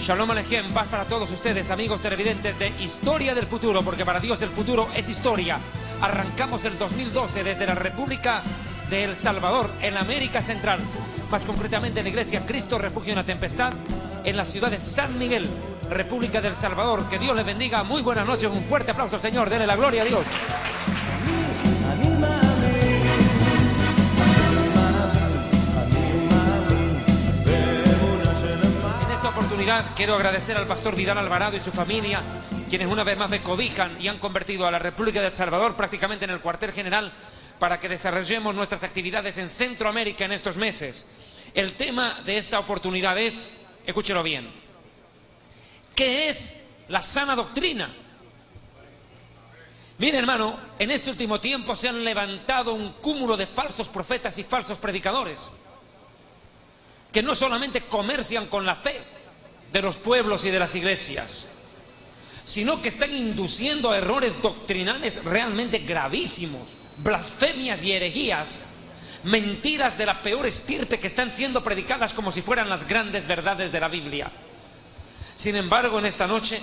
Shalom Alejem, paz para todos ustedes, amigos televidentes de Historia del Futuro, porque para Dios el futuro es historia. Arrancamos el 2012 desde la República de El Salvador, en América Central, más concretamente en la iglesia Cristo Refugio en la Tempestad, en la ciudad de San Miguel, República del Salvador. Que Dios les bendiga, muy buenas noches, un fuerte aplauso al Señor, denle la gloria a Dios. Quiero agradecer al pastor Vidal Alvarado y su familia, quienes una vez más me cobijan y han convertido a la República del Salvador prácticamente en el cuartel general para que desarrollemos nuestras actividades en Centroamérica en estos meses. El tema de esta oportunidad es, escúchelo bien, ¿qué es la sana doctrina? Mire, hermano, en este último tiempo se han levantado un cúmulo de falsos profetas y falsos predicadores que no solamente comercian con la fe de los pueblos y de las iglesias, sino que están induciendo a errores doctrinales realmente gravísimos, blasfemias y herejías, mentiras de la peor estirpe que están siendo predicadas como si fueran las grandes verdades de la Biblia. Sin embargo, en esta noche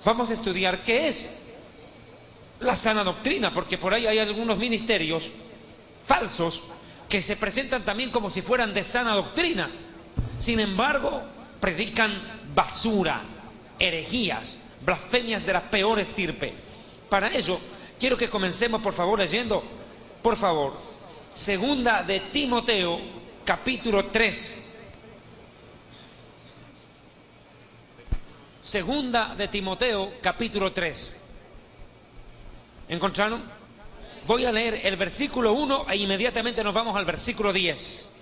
vamos a estudiar qué es la sana doctrina, porque por ahí hay algunos ministerios falsos que se presentan también como si fueran de sana doctrina. Sin embargo, predican basura, herejías, blasfemias de la peor estirpe. Para ello, quiero que comencemos, por favor, leyendo, por favor, Segunda de Timoteo, capítulo 3. Segunda de Timoteo, capítulo 3. ¿Encontraron? Voy a leer el versículo 1 e inmediatamente nos vamos al versículo 10.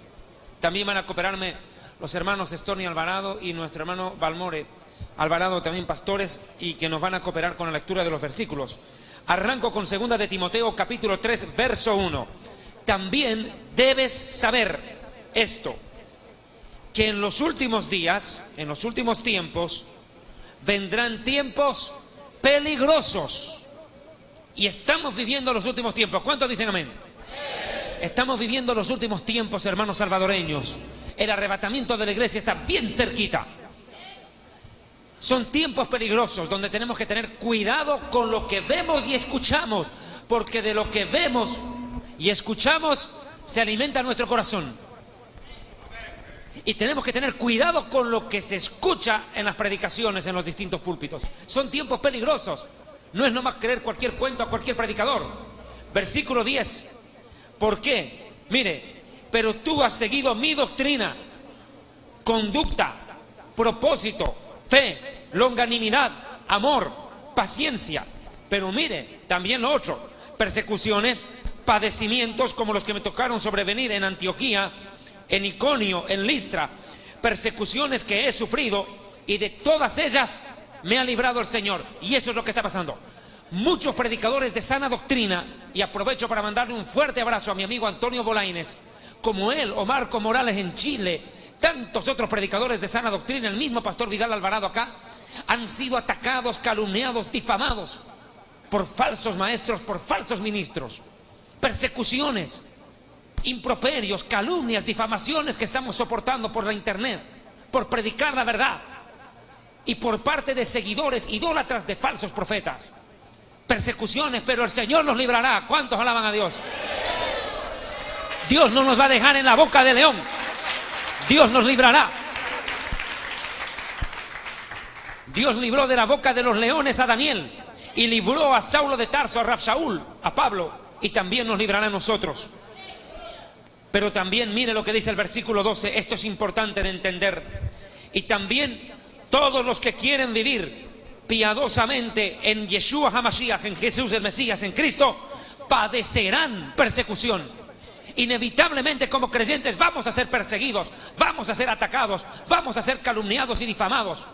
También van a cooperarme los hermanos Estoni Alvarado y nuestro hermano Balmore Alvarado, también pastores, y que nos van a cooperar con la lectura de los versículos. Arranco con segunda de Timoteo capítulo 3 verso 1. También debes saber esto, que en los últimos días, en los últimos tiempos, vendrán tiempos peligrosos. Y estamos viviendo los últimos tiempos. ¿Cuántos dicen amén? Estamos viviendo los últimos tiempos, hermanos salvadoreños. El arrebatamiento de la iglesia está bien cerquita. Son tiempos peligrosos donde tenemos que tener cuidado con lo que vemos y escuchamos, porque de lo que vemos y escuchamos se alimenta nuestro corazón. Y tenemos que tener cuidado con lo que se escucha en las predicaciones, en los distintos púlpitos. Son tiempos peligrosos. No es nomás creer cualquier cuento a cualquier predicador. Versículo 10. ¿Por qué? Mire, pero tú has seguido mi doctrina, conducta, propósito, fe, longanimidad, amor, paciencia. Pero mire, también lo otro, persecuciones, padecimientos como los que me tocaron sobrevenir en Antioquía, en Iconio, en Listra, persecuciones que he sufrido y de todas ellas me ha librado el Señor. Y eso es lo que está pasando. Muchos predicadores de sana doctrina, y aprovecho para mandarle un fuerte abrazo a mi amigo Antonio Bolaines, como él, o Marco Morales en Chile, tantos otros predicadores de sana doctrina, el mismo pastor Vidal Alvarado acá, han sido atacados, calumniados, difamados por falsos maestros, por falsos ministros. Persecuciones, improperios, calumnias, difamaciones que estamos soportando por la internet, por predicar la verdad, y por parte de seguidores idólatras de falsos profetas. Persecuciones, pero el Señor nos librará. ¿Cuántos alaban a Dios? Dios no nos va a dejar en la boca del león. Dios nos librará. Dios libró de la boca de los leones a Daniel y libró a Saulo de Tarso, a Rabsaúl, a Pablo, y también nos librará a nosotros. Pero también mire lo que dice el versículo 12. Esto es importante de entender. Y también todos los que quieren vivir piadosamente en Yeshua HaMashiach, en Jesús el Mesías, en Cristo, padecerán persecución. Inevitablemente, como creyentes, vamos a ser perseguidos, vamos a ser atacados, vamos a ser calumniados y difamados,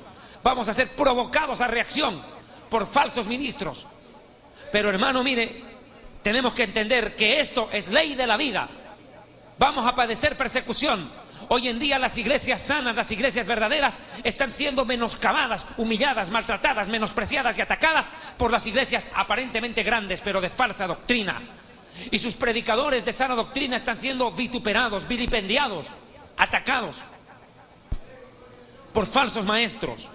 vamos a ser provocados a reacción por falsos ministros. Pero hermano, mire, tenemos que entender que esto es ley de la vida. Vamos a padecer persecución. Hoy en día las iglesias sanas, las iglesias verdaderas, están siendo menoscabadas, humilladas, maltratadas, menospreciadas y atacadas por las iglesias aparentemente grandes, pero de falsa doctrina. Y sus predicadores de sana doctrina están siendo vituperados, vilipendiados, atacados. por falsos maestros.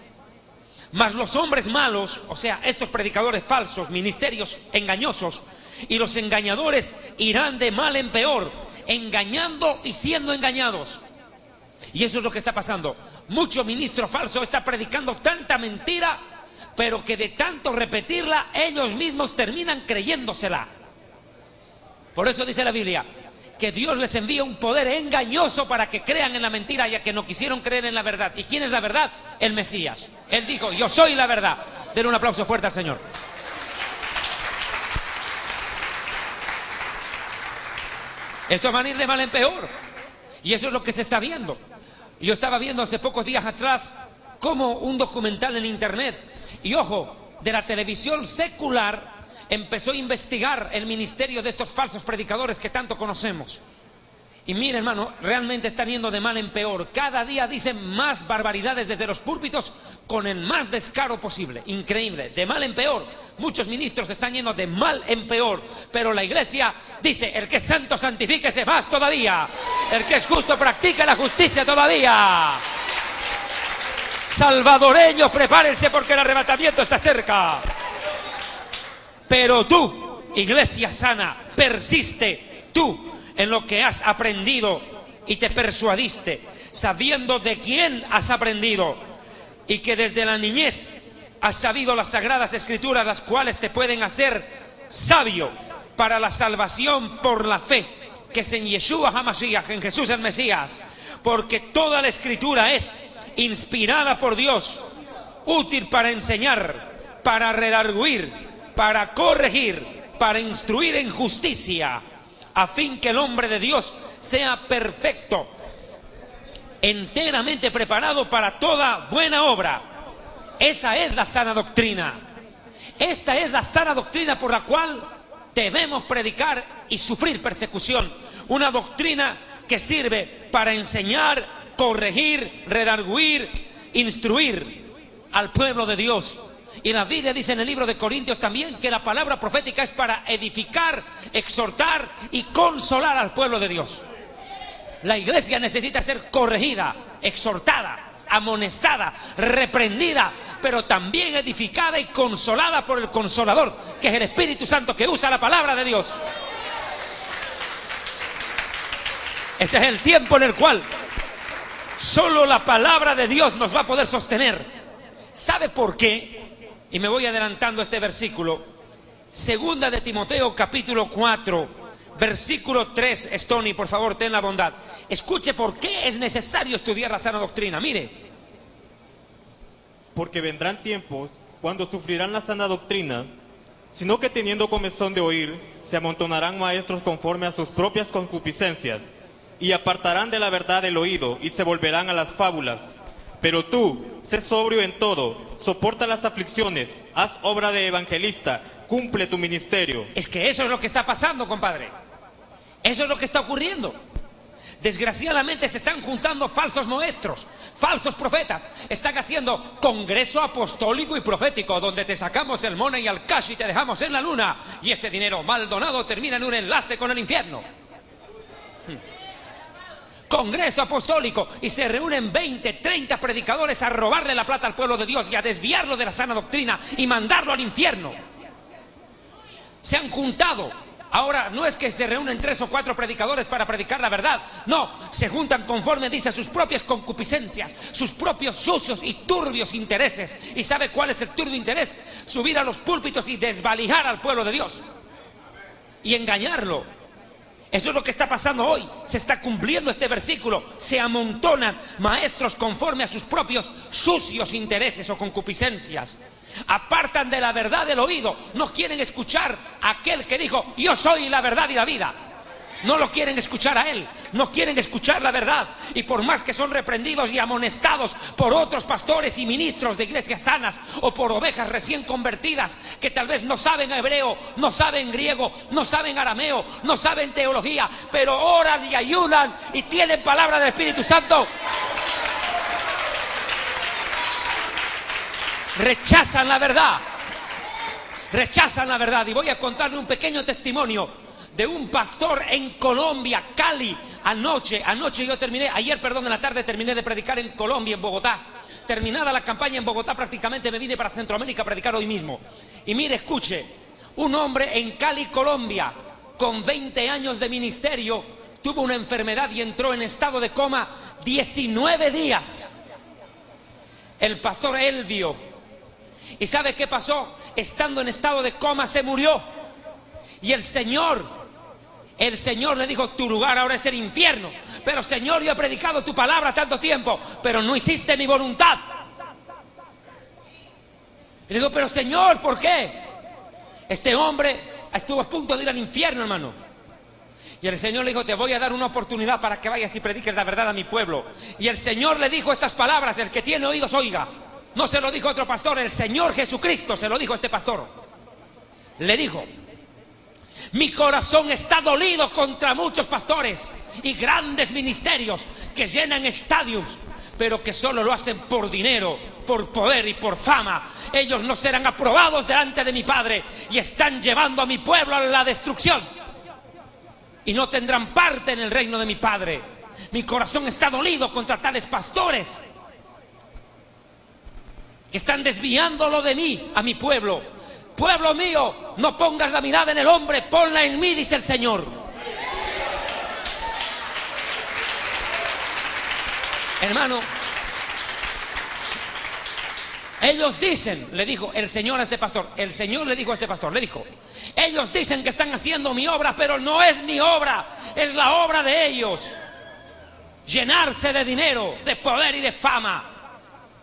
Mas los hombres malos, o sea, estos predicadores falsos, ministerios engañosos, y los engañadores irán de mal en peor, engañando y siendo engañados. Y eso es lo que está pasando. Mucho ministro falso está predicando tanta mentira, pero que de tanto repetirla, ellos mismos terminan creyéndosela. Por eso dice la Biblia que Dios les envía un poder engañoso para que crean en la mentira, ya que no quisieron creer en la verdad. ¿Y quién es la verdad? El Mesías. Él dijo: yo soy la verdad. Den un aplauso fuerte al Señor. Esto va a ir de mal en peor, y eso es lo que se está viendo. Yo estaba viendo hace pocos días atrás como un documental en internet, y ojo, de la televisión secular empezó a investigar el ministerio de estos falsos predicadores que tanto conocemos. Y mire, hermano, realmente están yendo de mal en peor. Cada día dicen más barbaridades desde los púlpitos con el más descaro posible. Increíble, de mal en peor. Muchos ministros están yendo de mal en peor, pero la iglesia dice: el que es santo, santifíquese más todavía. El que es justo, practique la justicia todavía. Salvadoreños, prepárense porque el arrebatamiento está cerca. Pero tú, iglesia sana, persiste tú en lo que has aprendido y te persuadiste, sabiendo de quién has aprendido, y que desde la niñez has sabido las sagradas escrituras, las cuales te pueden hacer sabio para la salvación por la fe que es en Yeshua HaMashiach, en Jesús el Mesías. Porque toda la escritura es inspirada por Dios, útil para enseñar, para redarguir, para corregir, para instruir en justicia, a fin que el hombre de Dios sea perfecto, enteramente preparado para toda buena obra. Esa es la sana doctrina. Esta es la sana doctrina por la cual debemos predicar y sufrir persecución. Una doctrina que sirve para enseñar, corregir, redarguir, instruir al pueblo de Dios. Y la Biblia dice en el libro de Corintios también que la palabra profética es para edificar, exhortar y consolar al pueblo de Dios. La iglesia necesita ser corregida, exhortada, amonestada, reprendida, pero también edificada y consolada por el Consolador, que es el Espíritu Santo, que usa la palabra de Dios. Este es el tiempo en el cual solo la palabra de Dios nos va a poder sostener. ¿Sabe por qué? Y me voy adelantando a este versículo. Segunda de Timoteo, capítulo 4, versículo 3. Stony, por favor, ten la bondad. Escuche por qué es necesario estudiar la sana doctrina. Mire. Porque vendrán tiempos cuando sufrirán la sana doctrina, sino que teniendo comezón de oír, se amontonarán maestros conforme a sus propias concupiscencias, y apartarán de la verdad el oído, y se volverán a las fábulas. Pero tú, sé sobrio en todo, soporta las aflicciones, haz obra de evangelista, cumple tu ministerio. Es que eso es lo que está pasando, compadre. Eso es lo que está ocurriendo. Desgraciadamente se están juntando falsos maestros, falsos profetas. Están haciendo congreso apostólico y profético, donde te sacamos el money y al cash y te dejamos en la luna, y ese dinero mal donado termina en un enlace con el infierno. Congreso apostólico, y se reúnen 20, 30 predicadores a robarle la plata al pueblo de Dios y a desviarlo de la sana doctrina y mandarlo al infierno. Se han juntado. Ahora no es que se reúnen 3 o 4 predicadores para predicar la verdad. No, se juntan conforme dice sus propias concupiscencias, sus propios sucios y turbios intereses. ¿Y sabe cuál es el turbio interés? Subir a los púlpitos y desvalijar al pueblo de Dios y engañarlo. Eso es lo que está pasando hoy. Se está cumpliendo este versículo. Se amontonan maestros conforme a sus propios sucios intereses o concupiscencias. Apartan de la verdad el oído. No quieren escuchar a aquel que dijo: yo soy la verdad y la vida. No lo quieren escuchar a él. No quieren escuchar la verdad. Y por más que son reprendidos y amonestados por otros pastores y ministros de iglesias sanas, o por ovejas recién convertidas que tal vez no saben hebreo, no saben griego, no saben arameo, no saben teología, pero oran y ayunan y tienen palabra del Espíritu Santo, rechazan la verdad. Rechazan la verdad. Y voy a contarle un pequeño testimonio de un pastor en Colombia, Cali. Ayer en la tarde terminé de predicar en Colombia, en Bogotá. terminada la campaña en Bogotá, prácticamente me vine para Centroamérica a predicar hoy mismo. Y mire, escuche, un hombre en Cali, Colombia, con 20 años de ministerio, tuvo una enfermedad y entró en estado de coma 19 días. El pastor Elvio. ¿Y sabe qué pasó? Estando en estado de coma se murió. Y el Señor le dijo: tu lugar ahora es el infierno. Pero Señor, yo he predicado tu palabra tanto tiempo, pero no hiciste mi voluntad. Y le digo: pero Señor, ¿por qué? Este hombre estuvo a punto de ir al infierno, hermano. Y el Señor le dijo: te voy a dar una oportunidad para que vayas y prediques la verdad a mi pueblo. Y el Señor le dijo estas palabras: el que tiene oídos oiga. No se lo dijo otro pastor, el Señor Jesucristo se lo dijo a este pastor. Le dijo: mi corazón está dolido contra muchos pastores y grandes ministerios que llenan estadios, pero que solo lo hacen por dinero, por poder y por fama. Ellos no serán aprobados delante de mi Padre y están llevando a mi pueblo a la destrucción y no tendrán parte en el reino de mi Padre. Mi corazón está dolido contra tales pastores que están desviándolo de mí, a mi pueblo. Pueblo mío, no pongas la mirada en el hombre, ponla en mí, dice el Señor. Hermano, ellos dicen, le dijo el Señor a este pastor, el Señor le dijo a este pastor, le dijo: ellos dicen que están haciendo mi obra, pero no es mi obra, es la obra de ellos. Llenarse de dinero, de poder y de fama.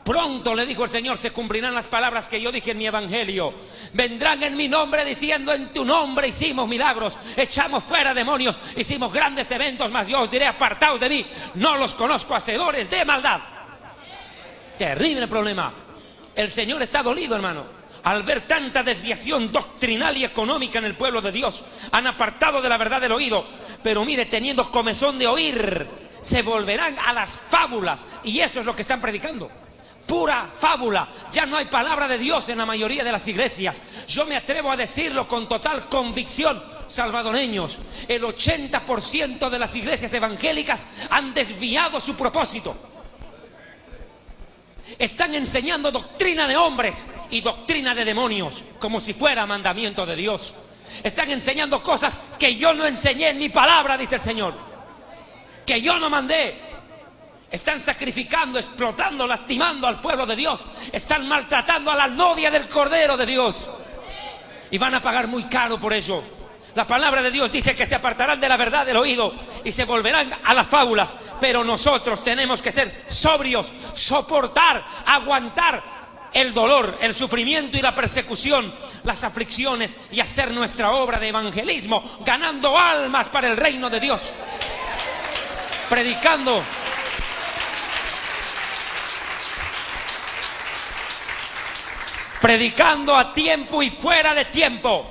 Pronto, le dijo el Señor, se cumplirán las palabras que yo dije en mi evangelio. Vendrán en mi nombre diciendo: en tu nombre hicimos milagros, echamos fuera demonios, hicimos grandes eventos, mas yo os diré: apartaos de mí, no los conozco, hacedores de maldad. Terrible problema. El Señor está dolido, hermano, al ver tanta desviación doctrinal y económica en el pueblo de Dios. Han apartado de la verdad del oído, pero mire, teniendo comezón de oír, se volverán a las fábulas. Y eso es lo que están predicando. Pura fábula. Ya no hay palabra de Dios en la mayoría de las iglesias. Yo me atrevo a decirlo con total convicción, salvadoreños, el 80% de las iglesias evangélicas han desviado su propósito. Están enseñando doctrina de hombres y doctrina de demonios como si fuera mandamiento de Dios. Están enseñando cosas que yo no enseñé en mi palabra, dice el Señor, que yo no mandé. Están sacrificando, explotando, lastimando al pueblo de Dios. Están maltratando a la novia del Cordero de Dios. Y van a pagar muy caro por ello. La palabra de Dios dice que se apartarán de la verdad del oído y se volverán a las fábulas. Pero nosotros tenemos que ser sobrios, soportar, aguantar el dolor, el sufrimiento y la persecución, las aflicciones, y hacer nuestra obra de evangelismo, ganando almas para el reino de Dios. Predicando a tiempo y fuera de tiempo,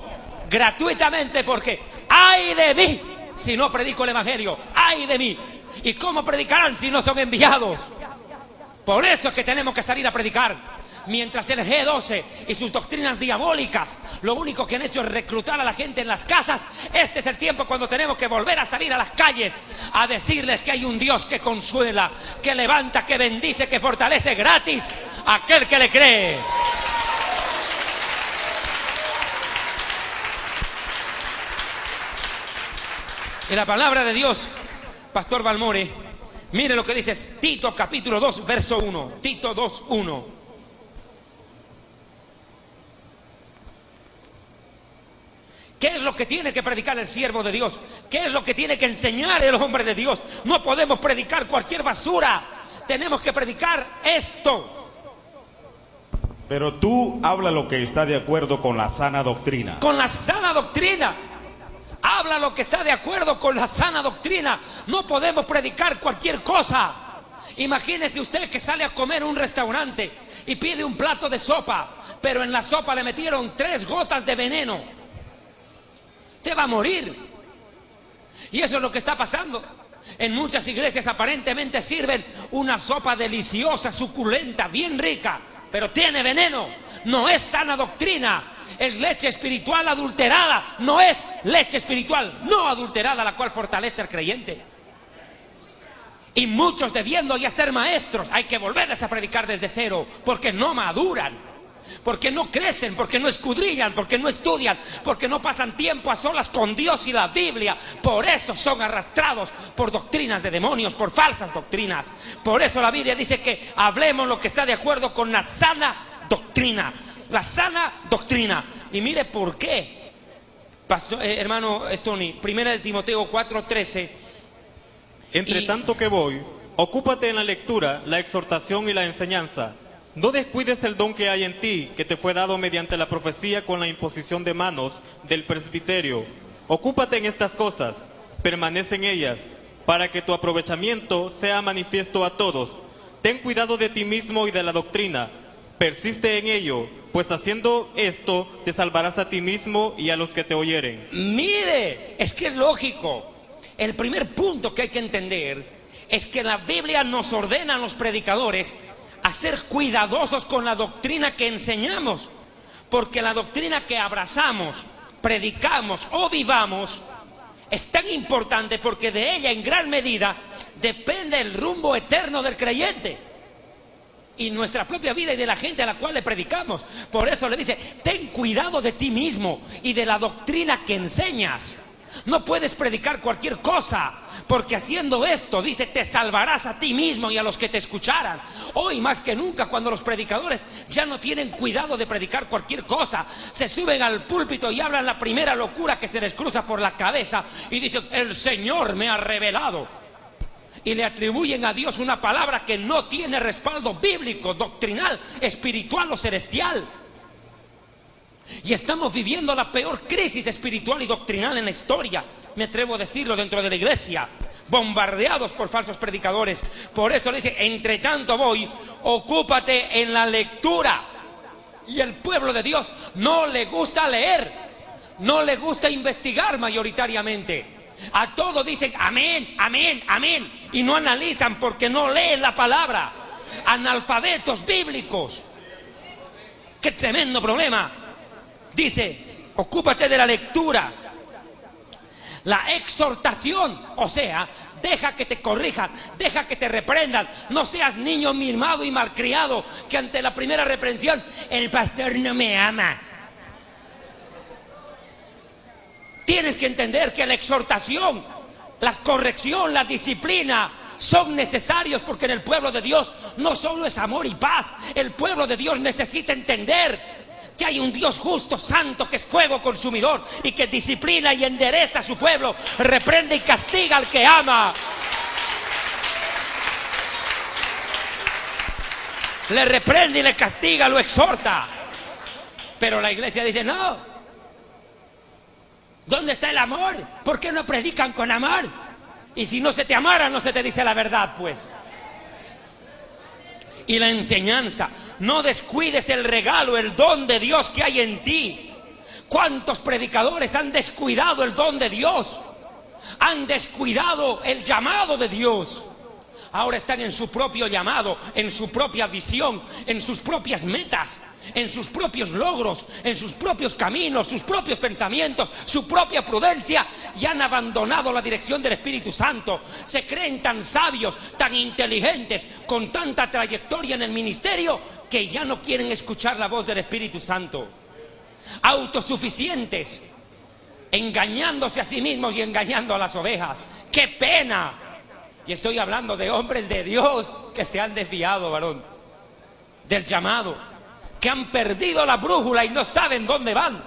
gratuitamente, porque ¡ay de mí si no predico el evangelio! ¡Ay de mí! ¿Y cómo predicarán si no son enviados? Por eso es que tenemos que salir a predicar. Mientras el G12 y sus doctrinas diabólicas lo único que han hecho es reclutar a la gente en las casas, este es el tiempo cuando tenemos que volver a salir a las calles a decirles que hay un Dios que consuela, que levanta, que bendice, que fortalece gratis a aquel que le cree. Y la palabra de Dios, Pastor Balmore, mire lo que dice Tito capítulo 2, verso 1. Tito 2, 1. ¿Qué es lo que tiene que predicar el siervo de Dios? ¿Qué es lo que tiene que enseñar el hombre de Dios? No podemos predicar cualquier basura. Tenemos que predicar esto. Pero tú habla lo que está de acuerdo con la sana doctrina. Con la sana doctrina. Habla lo que está de acuerdo con la sana doctrina. No podemos predicar cualquier cosa. Imagínese usted que sale a comer a un restaurante y pide un plato de sopa, pero en la sopa le metieron 3 gotas de veneno. Usted va a morir. Y eso es lo que está pasando. En muchas iglesias aparentemente sirven una sopa deliciosa, suculenta, bien rica, pero tiene veneno. No es sana doctrina. Es leche espiritual adulterada. No es leche espiritual no adulterada la cual fortalece al creyente. Y muchos debiendo ya ser maestros, hay que volverles a predicar desde cero, porque no maduran, porque no crecen, porque no escudriñan, porque no estudian, porque no pasan tiempo a solas con Dios y la Biblia. Por eso son arrastrados por doctrinas de demonios, por falsas doctrinas. Por eso la Biblia dice que hablemos lo que está de acuerdo con la sana doctrina. La sana doctrina. Y mire por qué, hermano Stony, 1 Timoteo 4:13. Entre tanto que voy, ocúpate en la lectura, la exhortación y la enseñanza. No descuides el don que hay en ti, que te fue dado mediante la profecía con la imposición de manos del presbiterio. Ocúpate en estas cosas, permanece en ellas, para que tu aprovechamiento sea manifiesto a todos. Ten cuidado de ti mismo y de la doctrina. Persiste en ello, pues haciendo esto te salvarás a ti mismo y a los que te oyeren. Mire, es que es lógico. El primer punto que hay que entender es que la Biblia nos ordena a los predicadores a ser cuidadosos con la doctrina que enseñamos, porque la doctrina que abrazamos, predicamos o vivamos es tan importante, porque de ella en gran medida depende el rumbo eterno del creyente y nuestra propia vida y de la gente a la cual le predicamos. Por eso le dice: ten cuidado de ti mismo y de la doctrina que enseñas. No puedes predicar cualquier cosa, porque haciendo esto, dice, te salvarás a ti mismo y a los que te escucharan. Hoy más que nunca, cuando los predicadores ya no tienen cuidado de predicar cualquier cosa, se suben al púlpito y hablan la primera locura que se les cruza por la cabeza y dicen: el Señor me ha revelado. Y le atribuyen a Dios una palabra que no tiene respaldo bíblico, doctrinal, espiritual o celestial. Y estamos viviendo la peor crisis espiritual y doctrinal en la historia, me atrevo a decirlo, dentro de la iglesia, bombardeados por falsos predicadores. Por eso le dice: entre tanto voy, ocúpate en la lectura. Y el pueblo de Dios no le gusta leer, no le gusta investigar mayoritariamente. A todo dicen amén, amén, amén, y no analizan porque no leen la palabra. Analfabetos bíblicos. ¡Qué tremendo problema! Dice: ocúpate de la lectura, la exhortación, o sea, deja que te corrijan, deja que te reprendan. No seas niño mimado y malcriado, que ante la primera reprensión: el pastor no me ama. Tienes que entender que la exhortación, la corrección, la disciplina son necesarios, porque en el pueblo de Dios no solo es amor y paz. El pueblo de Dios necesita entender que hay un Dios justo, santo, que es fuego consumidor y que disciplina y endereza a su pueblo, reprende y castiga al que ama. Le reprende y le castiga, lo exhorta. Pero la iglesia dice: no. ¿Dónde está el amor? ¿Por qué no predican con amor? Y si no se te amara, no se te dice la verdad, pues. Y la enseñanza: no descuides el regalo, el don de Dios que hay en ti. ¿Cuántos predicadores han descuidado el don de Dios? Han descuidado el llamado de Dios. Ahora están en su propio llamado, en su propia visión, en sus propias metas, en sus propios logros, en sus propios caminos, sus propios pensamientos, su propia prudencia, y han abandonado la dirección del Espíritu Santo. Se creen tan sabios, tan inteligentes, con tanta trayectoria en el ministerio, que ya no quieren escuchar la voz del Espíritu Santo. Autosuficientes, engañándose a sí mismos y engañando a las ovejas. ¡Qué pena! Y estoy hablando de hombres de Dios que se han desviado, varón, del llamado, que han perdido la brújula y no saben dónde van.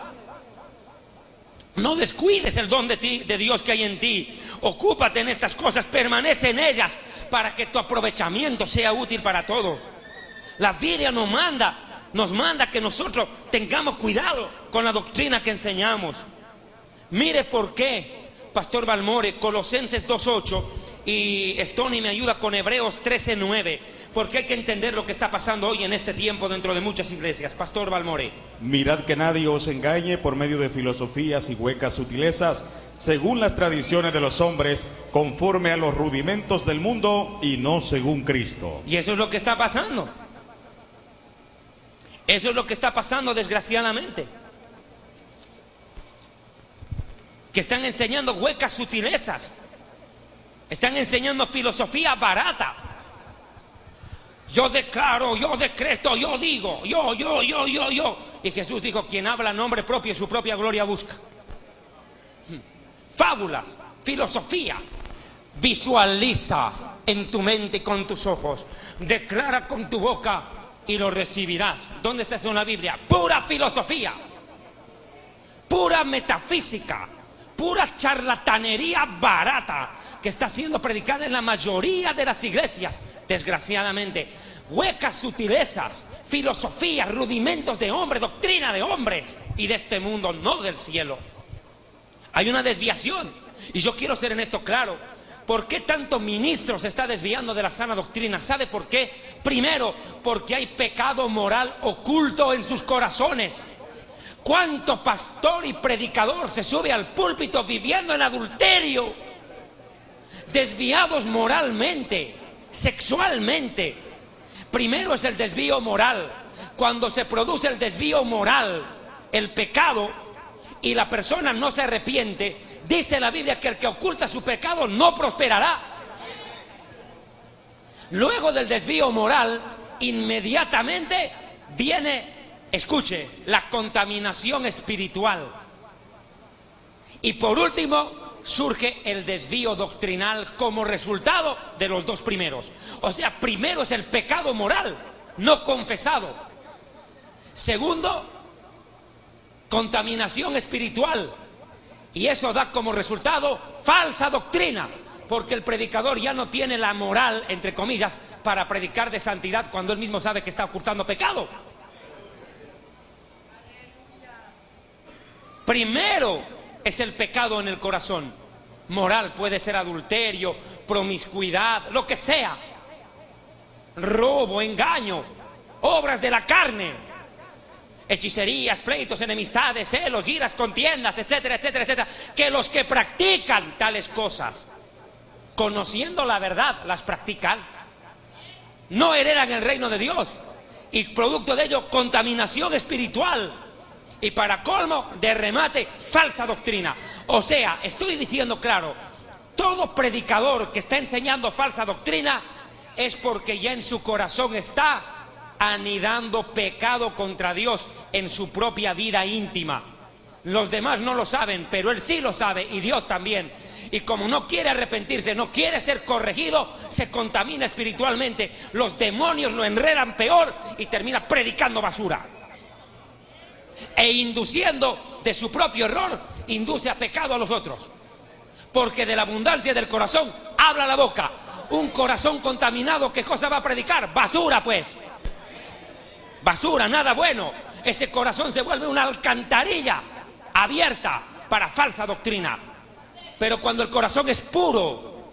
No descuides el don de Dios que hay en ti. Ocúpate en estas cosas, permanece en ellas, para que tu aprovechamiento sea útil para todo. La Biblia nos manda que nosotros tengamos cuidado con la doctrina que enseñamos. Mire por qué, Pastor Balmore, Colosenses 2:8, y Stony me ayuda con Hebreos 13:9, porque hay que entender lo que está pasando hoy en este tiempo dentro de muchas iglesias. Pastor Balmore: mirad que nadie os engañe por medio de filosofías y huecas sutilezas, según las tradiciones de los hombres, conforme a los rudimentos del mundo y no según Cristo. Y eso es lo que está pasando. Eso es lo que está pasando, desgraciadamente. Que están enseñando huecas sutilezas. Están enseñando filosofía barata. Yo declaro, yo decreto, yo digo, yo. Y Jesús dijo, quien habla en nombre propio y su propia gloria busca. Fábulas, filosofía. Visualiza en tu mente y con tus ojos. Declara con tu boca y lo recibirás. ¿Dónde está eso en la Biblia? Pura filosofía, pura metafísica, pura charlatanería barata que está siendo predicada en la mayoría de las iglesias, desgraciadamente. Huecas sutilezas, filosofía, rudimentos de hombre, doctrina de hombres y de este mundo, no del cielo. Hay una desviación y yo quiero ser en esto claro. ¿Por qué tanto ministro se está desviando de la sana doctrina? ¿Sabe por qué? Primero, porque hay pecado moral oculto en sus corazones. ¿Cuánto pastor y predicador se sube al púlpito viviendo en adulterio? Desviados moralmente, sexualmente. Primero es el desvío moral. Cuando se produce el desvío moral, el pecado, y la persona no se arrepiente, dice la Biblia que el que oculta su pecado no prosperará. Luego del desvío moral, inmediatamente viene, escuche, la contaminación espiritual. Y por último, surge el desvío doctrinal como resultado de los dos primeros. O sea, primero es el pecado moral no confesado. Segundo, contaminación espiritual. Y eso da como resultado falsa doctrina, porque el predicador ya no tiene la moral, entre comillas, para predicar de santidad cuando él mismo sabe que está ocultando pecado. Primero es el pecado en el corazón. Moral, puede ser adulterio, promiscuidad, lo que sea. Robo, engaño, obras de la carne. Hechicerías, pleitos, enemistades, celos, iras, contiendas, etcétera, etcétera, etcétera. Que los que practican tales cosas, conociendo la verdad, las practican, no heredan el reino de Dios. Y producto de ello, contaminación espiritual. Y para colmo, de remate, falsa doctrina. O sea, estoy diciendo claro, todo predicador que está enseñando falsa doctrina es porque ya en su corazón está anidando pecado contra Dios en su propia vida íntima. Los demás no lo saben, pero él sí lo sabe y Dios también. Y como no quiere arrepentirse, no quiere ser corregido, se contamina espiritualmente. Los demonios lo enredan peor y termina predicando basura. E induciendo de su propio error, induce a pecado a los otros. Porque de la abundancia del corazón habla la boca. Un corazón contaminado, ¿qué cosa va a predicar? Basura, pues. Basura, nada bueno. Ese corazón se vuelve una alcantarilla abierta para falsa doctrina. Pero cuando el corazón es puro,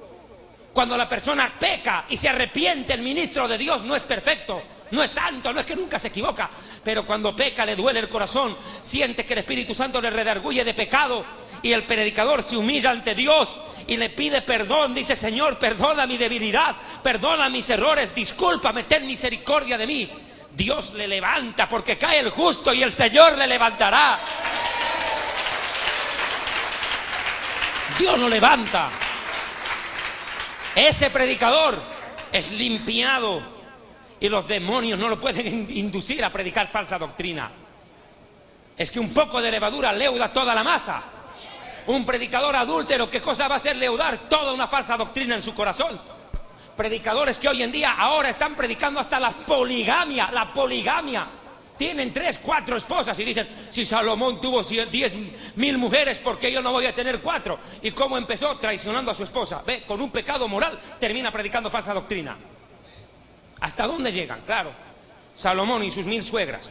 cuando la persona peca y se arrepiente, el ministro de Dios no es perfecto, no es santo, no es que nunca se equivoca, pero cuando peca le duele el corazón, siente que el Espíritu Santo le redarguye de pecado y el predicador se humilla ante Dios y le pide perdón, dice: Señor, perdona mi debilidad, perdona mis errores, discúlpame, ten misericordia de mí. Dios le levanta, porque cae el justo y el Señor le levantará. Dios lo levanta. Ese predicador es limpiado y los demonios no lo pueden inducir a predicar falsa doctrina. Es que un poco de levadura leuda toda la masa. Un predicador adúltero, ¿qué cosa va a hacer leudar? Toda una falsa doctrina en su corazón. Predicadores que hoy en día ahora están predicando hasta la poligamia. Tienen 3, 4 esposas y dicen: si Salomón tuvo 10.000 mujeres, ¿por qué yo no voy a tener 4? ¿Y cómo empezó? Traicionando a su esposa. Ve, con un pecado moral termina predicando falsa doctrina. ¿Hasta dónde llegan? Claro, Salomón y sus 1000 suegras.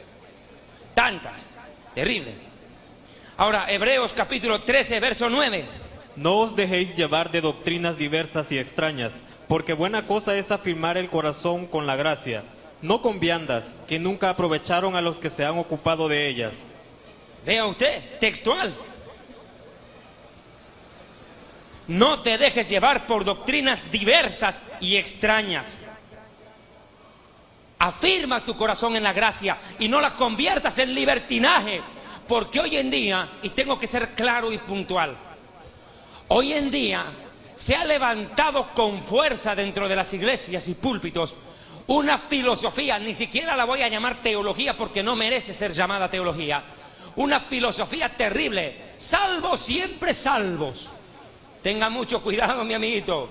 Tantas. Terrible. Ahora, Hebreos capítulo 13, verso 9. No os dejéis llevar de doctrinas diversas y extrañas, porque buena cosa es afirmar el corazón con la gracia, no con viandas, que nunca aprovecharon a los que se han ocupado de ellas. Vea usted, textual. No te dejes llevar por doctrinas diversas y extrañas. Afirma tu corazón en la gracia y no la conviertas en libertinaje. Porque hoy en día, y tengo que ser claro y puntual, hoy en día se ha levantado con fuerza dentro de las iglesias y púlpitos una filosofía, ni siquiera la voy a llamar teología porque no merece ser llamada teología, una filosofía terrible: salvos, siempre salvos. Tenga mucho cuidado, mi amiguito,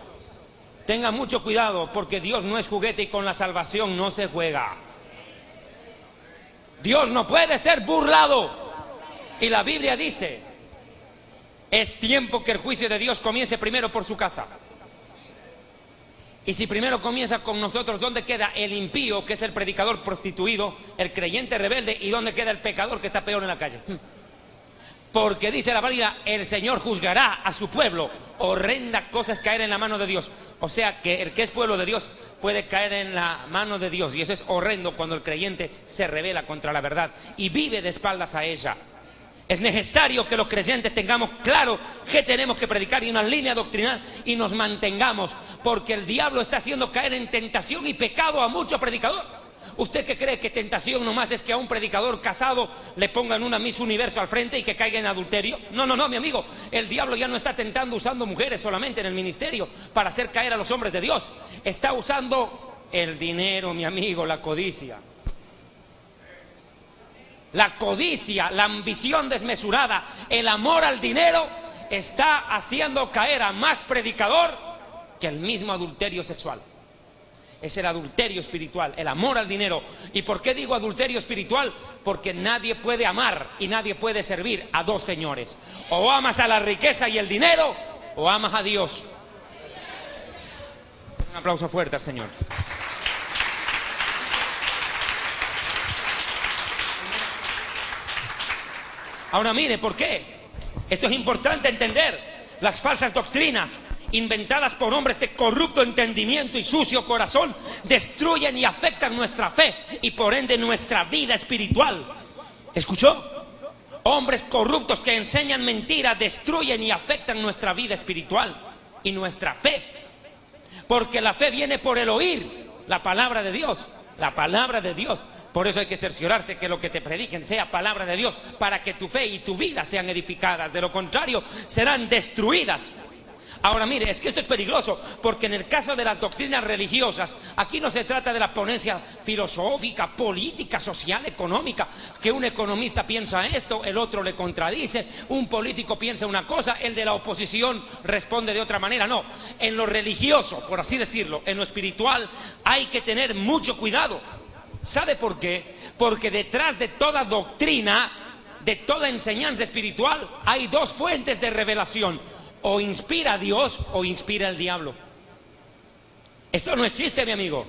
tenga mucho cuidado, porque Dios no es juguete y con la salvación no se juega. Dios no puede ser burlado. Y la Biblia dice: es tiempo que el juicio de Dios comience primero por su casa. Y si primero comienza con nosotros, ¿dónde queda el impío, que es el predicador prostituido, el creyente rebelde? ¿Y dónde queda el pecador, que está peor en la calle? Porque dice la Biblia: el Señor juzgará a su pueblo. Horrenda cosa es caer en la mano de Dios. O sea que el que es pueblo de Dios puede caer en la mano de Dios, y eso es horrendo cuando el creyente se rebela contra la verdad y vive de espaldas a ella. Es necesario que los creyentes tengamos claro que tenemos que predicar y una línea doctrinal, y nos mantengamos, porque el diablo está haciendo caer en tentación y pecado a mucho predicador. ¿Usted qué cree que tentación nomás es que a un predicador casado le pongan una Miss Universo al frente y que caiga en adulterio? No, no, no, mi amigo. El diablo ya no está tentando usando mujeres solamente en el ministerio para hacer caer a los hombres de Dios. Está usando el dinero, mi amigo, la codicia. La codicia, la ambición desmesurada, el amor al dinero está haciendo caer a más predicador que el mismo adulterio sexual. Es el adulterio espiritual, el amor al dinero. ¿Y por qué digo adulterio espiritual? Porque nadie puede amar y nadie puede servir a dos señores. O amas a la riqueza y el dinero, o amas a Dios. Un aplauso fuerte al Señor. Ahora mire, ¿por qué? Esto es importante entender. Las falsas doctrinas inventadas por hombres de corrupto entendimiento y sucio corazón destruyen y afectan nuestra fe y por ende nuestra vida espiritual. ¿Escuchó? Hombres corruptos que enseñan mentiras destruyen y afectan nuestra vida espiritual y nuestra fe. Porque la fe viene por el oír la palabra de Dios. La palabra de Dios. Por eso hay que cerciorarse que lo que te prediquen sea palabra de Dios, para que tu fe y tu vida sean edificadas. De lo contrario, serán destruidas. Ahora mire, es que esto es peligroso, porque en el caso de las doctrinas religiosas, aquí no se trata de la ponencia filosófica, política, social, económica, que un economista piensa esto, el otro le contradice, un político piensa una cosa, el de la oposición responde de otra manera. No, en lo religioso, por así decirlo, en lo espiritual, hay que tener mucho cuidado. ¿Sabe por qué? Porque detrás de toda doctrina, de toda enseñanza espiritual, hay dos fuentes de revelación: o inspira a Dios o inspira el diablo. Esto no es chiste, mi amigo.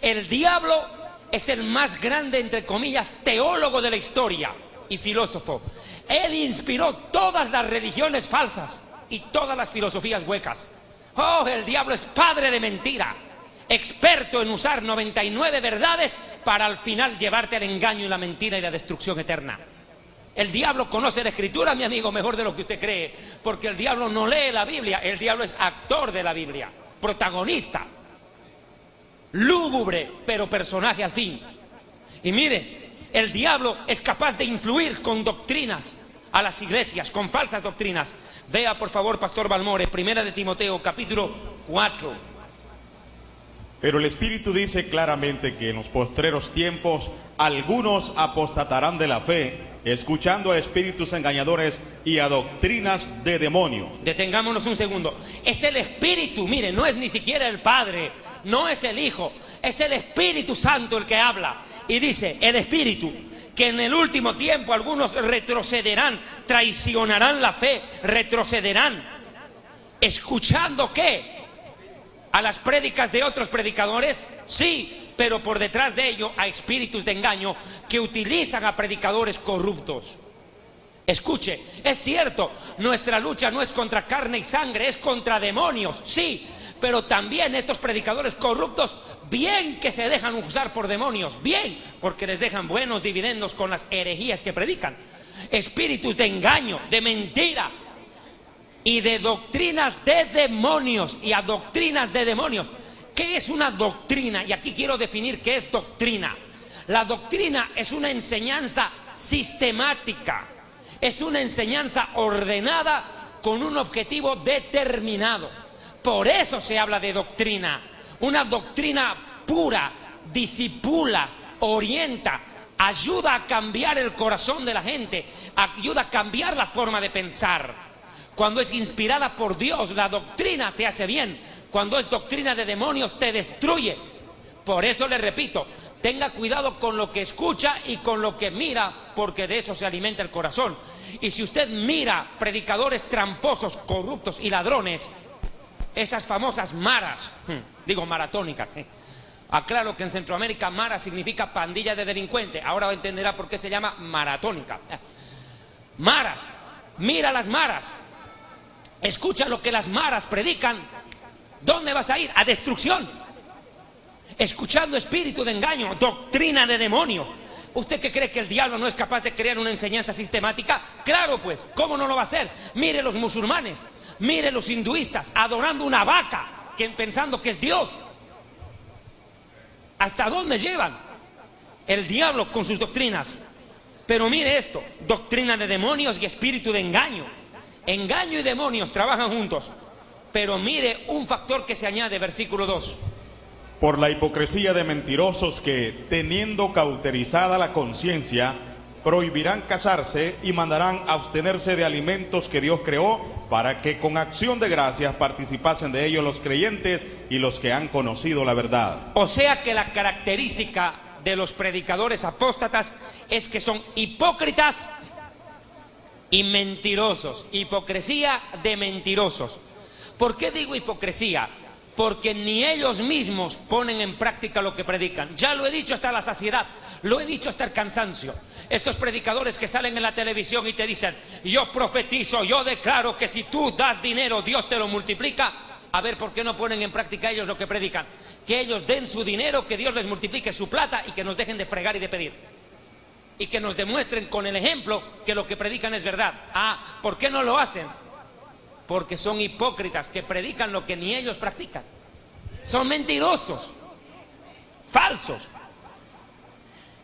El diablo es el más grande, entre comillas, teólogo de la historia y filósofo. Él inspiró todas las religiones falsas y todas las filosofías huecas. Oh, el diablo es padre de mentira, experto en usar 99 verdades para al final llevarte al engaño y la mentira y la destrucción eterna. El diablo conoce la escritura, mi amigo, mejor de lo que usted cree, porque el diablo no lee la Biblia, el diablo es actor de la Biblia, protagonista, lúgubre, pero personaje al fin. Y mire, el diablo es capaz de influir con doctrinas a las iglesias, con falsas doctrinas. Vea por favor, Pastor Balmore, 1 de Timoteo, capítulo 4. Pero el Espíritu dice claramente que en los postreros tiempos algunos apostatarán de la fe, escuchando a espíritus engañadores y a doctrinas de demonio. Detengámonos un segundo. Es el Espíritu, mire, no es ni siquiera el Padre, no es el Hijo, es el Espíritu Santo el que habla. Y dice el Espíritu que en el último tiempo algunos retrocederán, traicionarán la fe, retrocederán. ¿Escuchando qué? ¿A las prédicas de otros predicadores? Sí, pero por detrás de ello a espíritus de engaño que utilizan a predicadores corruptos. Escuche, es cierto, nuestra lucha no es contra carne y sangre, es contra demonios, sí, pero también estos predicadores corruptos, bien que se dejan usar por demonios, bien, porque les dejan buenos dividendos con las herejías que predican. Espíritus de engaño, de mentira y de doctrinas de demonios y a doctrinas de demonios. ¿Qué es una doctrina? Y aquí quiero definir qué es doctrina. La doctrina es una enseñanza sistemática, es una enseñanza ordenada con un objetivo determinado. Por eso se habla de doctrina. Una doctrina pura, disipula, orienta, ayuda a cambiar el corazón de la gente, ayuda a cambiar la forma de pensar. Cuando es inspirada por Dios, la doctrina te hace bien. Cuando es doctrina de demonios, te destruye. Por eso le repito, tenga cuidado con lo que escucha y con lo que mira, porque de eso se alimenta el corazón. Y si usted mira predicadores tramposos, corruptos y ladrones, esas famosas maras, digo maratónicas, aclaro que en Centroamérica mara significa pandilla de delincuentes, ahora entenderá por qué se llama maratónica. Maras, mira las maras, escucha lo que las maras predican. ¿Dónde vas a ir? A destrucción. Escuchando espíritu de engaño, doctrina de demonio. ¿Usted qué cree que el diablo no es capaz de crear una enseñanza sistemática? Claro pues, ¿cómo no lo va a hacer? Mire los musulmanes, mire los hinduistas adorando una vaca, pensando que es Dios. ¿Hasta dónde llevan el diablo con sus doctrinas? Pero mire esto, doctrina de demonios y espíritu de engaño. Engaño y demonios trabajan juntos. Pero mire un factor que se añade, versículo 2. Por la hipocresía de mentirosos que, teniendo cauterizada la conciencia, prohibirán casarse y mandarán abstenerse de alimentos que Dios creó, para que con acción de gracias participasen de ellos los creyentes y los que han conocido la verdad. O sea que la característica de los predicadores apóstatas es que son hipócritas y mentirosos. Hipocresía de mentirosos. ¿Por qué digo hipocresía? Porque ni ellos mismos ponen en práctica lo que predican. Ya lo he dicho hasta la saciedad, lo he dicho hasta el cansancio. Estos predicadores que salen en la televisión y te dicen: yo profetizo, yo declaro que si tú das dinero, Dios te lo multiplica. A ver, ¿por qué no ponen en práctica ellos lo que predican? Que ellos den su dinero, que Dios les multiplique su plata y que nos dejen de fregar y de pedir. Y que nos demuestren con el ejemplo que lo que predican es verdad. Ah, ¿por qué no lo hacen? Porque son hipócritas que predican lo que ni ellos practican. Son mentirosos, falsos,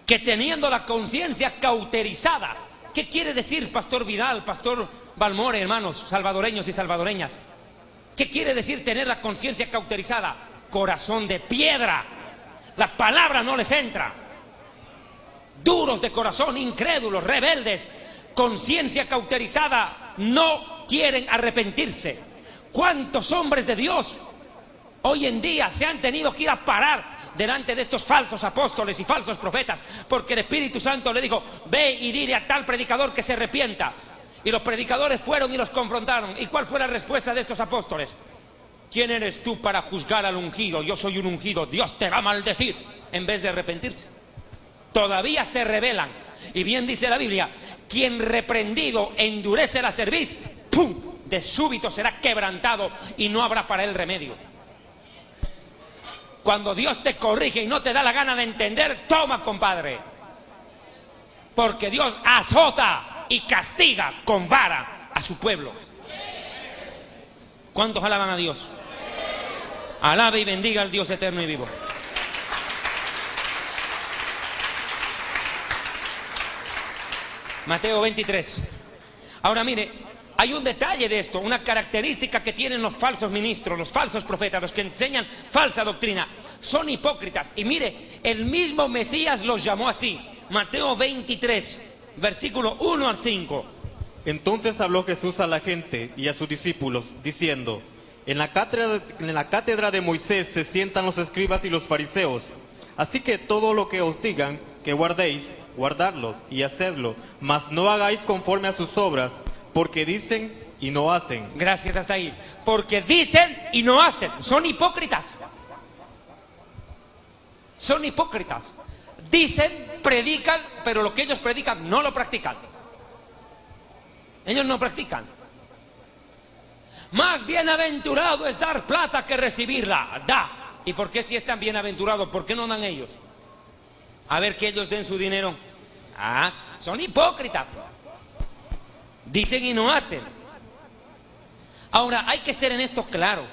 que teniendo la conciencia cauterizada. ¿Qué quiere decir, Pastor Vidal, Pastor Balmore, hermanos salvadoreños y salvadoreñas? ¿Qué quiere decir tener la conciencia cauterizada? Corazón de piedra. La palabra no les entra. Duros de corazón, incrédulos, rebeldes, conciencia cauterizada, no quieren arrepentirse. ¿Cuántos hombres de Dios hoy en día se han tenido que ir a parar delante de estos falsos apóstoles y falsos profetas? Porque el Espíritu Santo le dijo: ve y dile a tal predicador que se arrepienta. Y los predicadores fueron y los confrontaron. ¿Y cuál fue la respuesta de estos apóstoles? ¿Quién eres tú para juzgar al ungido? Yo soy un ungido, Dios te va a maldecir. En vez de arrepentirse, todavía se rebelan. Y bien dice la Biblia: quien reprendido endurece la cerviz, ¡pum!, de súbito será quebrantado y no habrá para él remedio. Cuando Dios te corrige y no te da la gana de entender, toma, compadre, porque Dios azota y castiga con vara a su pueblo. ¿Cuántos alaban a Dios? Alabe y bendiga al Dios eterno y vivo. Mateo 23. Ahora mire, hay un detalle de esto, una característica que tienen los falsos ministros, los falsos profetas, los que enseñan falsa doctrina. Son hipócritas. Y mire, el mismo Mesías los llamó así. Mateo 23, versículo 1 al 5. Entonces habló Jesús a la gente y a sus discípulos, diciendo: en la cátedra de Moisés se sientan los escribas y los fariseos. Así que todo lo que os digan que guardéis, guardadlo y hacedlo, mas no hagáis conforme a sus obras, porque dicen y no hacen. Gracias, hasta ahí. Porque dicen y no hacen. Son hipócritas. Son hipócritas. Dicen, predican, pero lo que ellos predican no lo practican. Ellos no practican. Más bienaventurado es dar plata que recibirla. Da. ¿Y por qué si es tan bienaventurado? ¿Por qué no dan ellos? A ver que ellos den su dinero. Ah, son hipócritas. Dicen y no hacen. Ahora, hay que ser en esto claro.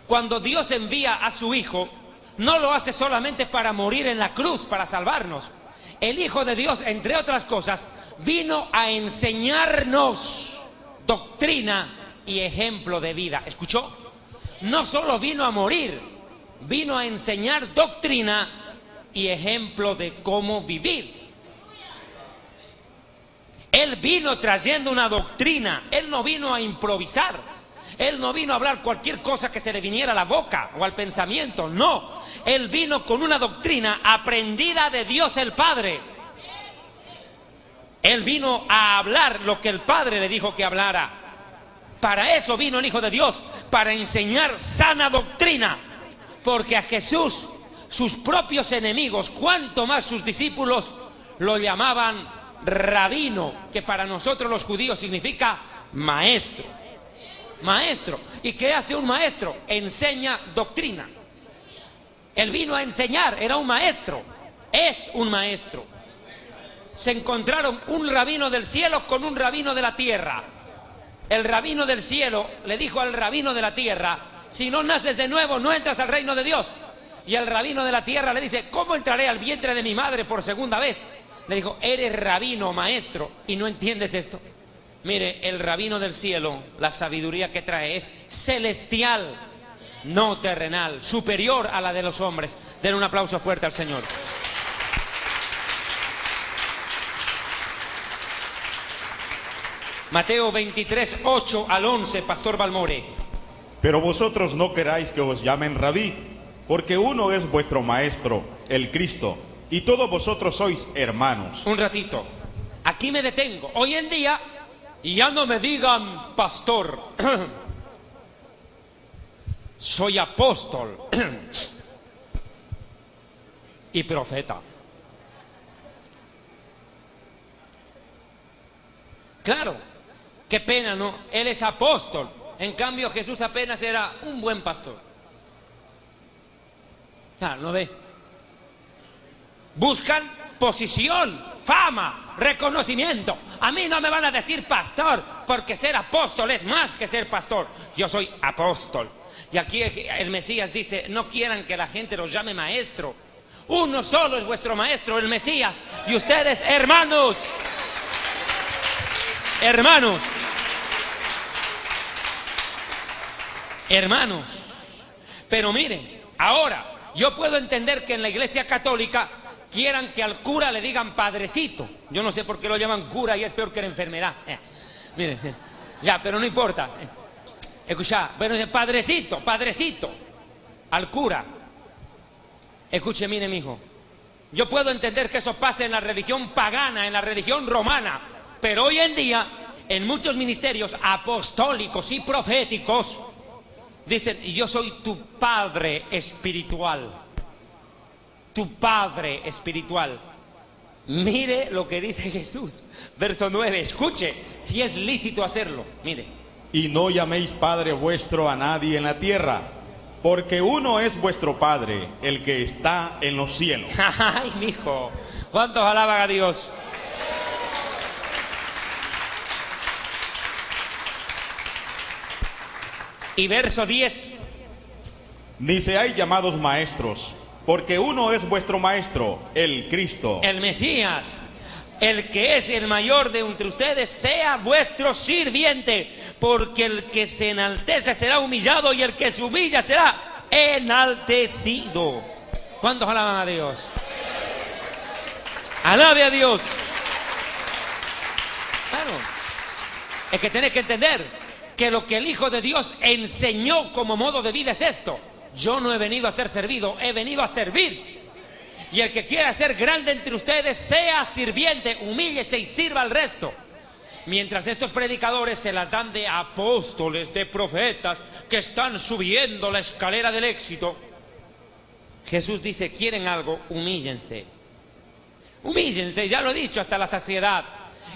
Cuando Dios envía a su Hijo, no lo hace solamente para morir en la cruz, para salvarnos. El Hijo de Dios, entre otras cosas, vino a enseñarnos doctrina y ejemplo de vida. ¿Escuchó? no solo vino a morir, vino a enseñar doctrina y ejemplo de cómo vivir. Él vino trayendo una doctrina, Él no vino a improvisar, Él no vino a hablar cualquier cosa que se le viniera a la boca o al pensamiento, no. Él vino con una doctrina aprendida de Dios el Padre. Él vino a hablar lo que el Padre le dijo que hablara. Para eso vino el Hijo de Dios, para enseñar sana doctrina. Porque a Jesús, sus propios enemigos, cuanto más sus discípulos, lo llamaban rabino, que para nosotros los judíos significa maestro. Maestro. ¿Y qué hace un maestro? Enseña doctrina. Él vino a enseñar, era un maestro, es un maestro. Se encontraron un rabino del cielo con un rabino de la tierra. El rabino del cielo le dijo al rabino de la tierra: si no naces de nuevo, no entras al reino de Dios. Y el rabino de la tierra le dice: ¿cómo entraré al vientre de mi madre por segunda vez? Le dijo: eres rabino, maestro, y no entiendes esto. Mire, el rabino del cielo, la sabiduría que trae es celestial, no terrenal, superior a la de los hombres. Den un aplauso fuerte al Señor. Mateo 23, 8 al 11, Pastor Balmore. Pero vosotros no queráis que os llamen rabí, porque uno es vuestro maestro, el Cristo, y todos vosotros sois hermanos. Un ratito, aquí me detengo. Hoy en día ya no me digan pastor, soy apóstol y profeta. Claro, qué pena, ¿no? Él es apóstol. En cambio, Jesús apenas era un buen pastor. Claro, ¿no ve? Buscan posición, fama, reconocimiento. A mí no me van a decir pastor, porque ser apóstol es más que ser pastor. Yo soy apóstol. Y aquí el Mesías dice: no quieran que la gente los llame maestro. Uno solo es vuestro maestro, el Mesías. Y ustedes, hermanos. Hermanos. Hermanos. Pero miren, ahora yo puedo entender que en la Iglesia Católica quieran que al cura le digan padrecito. Yo no sé por qué lo llaman cura y es peor que la enfermedad. Miren, ya, pero no importa. Escucha, bueno, padrecito, padrecito, al cura. Escuche, mire, mijo. Yo puedo entender que eso pase en la religión pagana, en la religión romana, pero hoy en día, en muchos ministerios apostólicos y proféticos, dicen: yo soy tu padre espiritual. Tu padre espiritual. Mire lo que dice Jesús, verso 9, escuche, si es lícito hacerlo, mire. Y no llaméis Padre vuestro a nadie en la tierra, porque uno es vuestro Padre, el que está en los cielos. Ay, mijo, ¿cuántos alaban a Dios? Y verso 10. Ni seáis llamados maestros, porque uno es vuestro maestro, el Cristo. El Mesías. El que es el mayor de entre ustedes sea vuestro sirviente, porque el que se enaltece será humillado y el que se humilla será enaltecido. ¿Cuántos alaban a Dios? Alabe a Dios. Bueno, es que tenés que entender que lo que el Hijo de Dios enseñó como modo de vida es esto: yo no he venido a ser servido, he venido a servir. Y el que quiera ser grande entre ustedes, sea sirviente, humíllese y sirva al resto. Mientras estos predicadores se las dan de apóstoles, de profetas, que están subiendo la escalera del éxito, Jesús dice: quieren algo, humíllense. Humíllense, ya lo he dicho hasta la saciedad.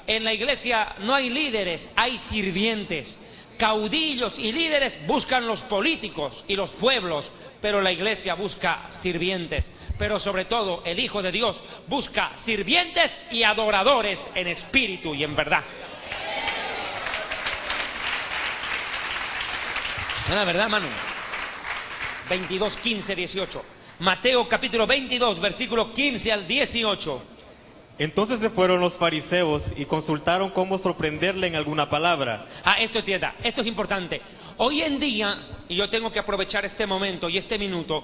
En la iglesia no hay líderes, hay sirvientes. Caudillos y líderes buscan los políticos y los pueblos, pero la iglesia busca sirvientes. Pero sobre todo el Hijo de Dios busca sirvientes y adoradores en espíritu y en verdad. ¿No es la verdad, Manu? 22, 15, 18. Mateo capítulo 22, versículo 15 al 18. Entonces se fueron los fariseos y consultaron cómo sorprenderle en alguna palabra. Esto entienda, esto es importante. Hoy en día y yo tengo que aprovechar este momento y este minuto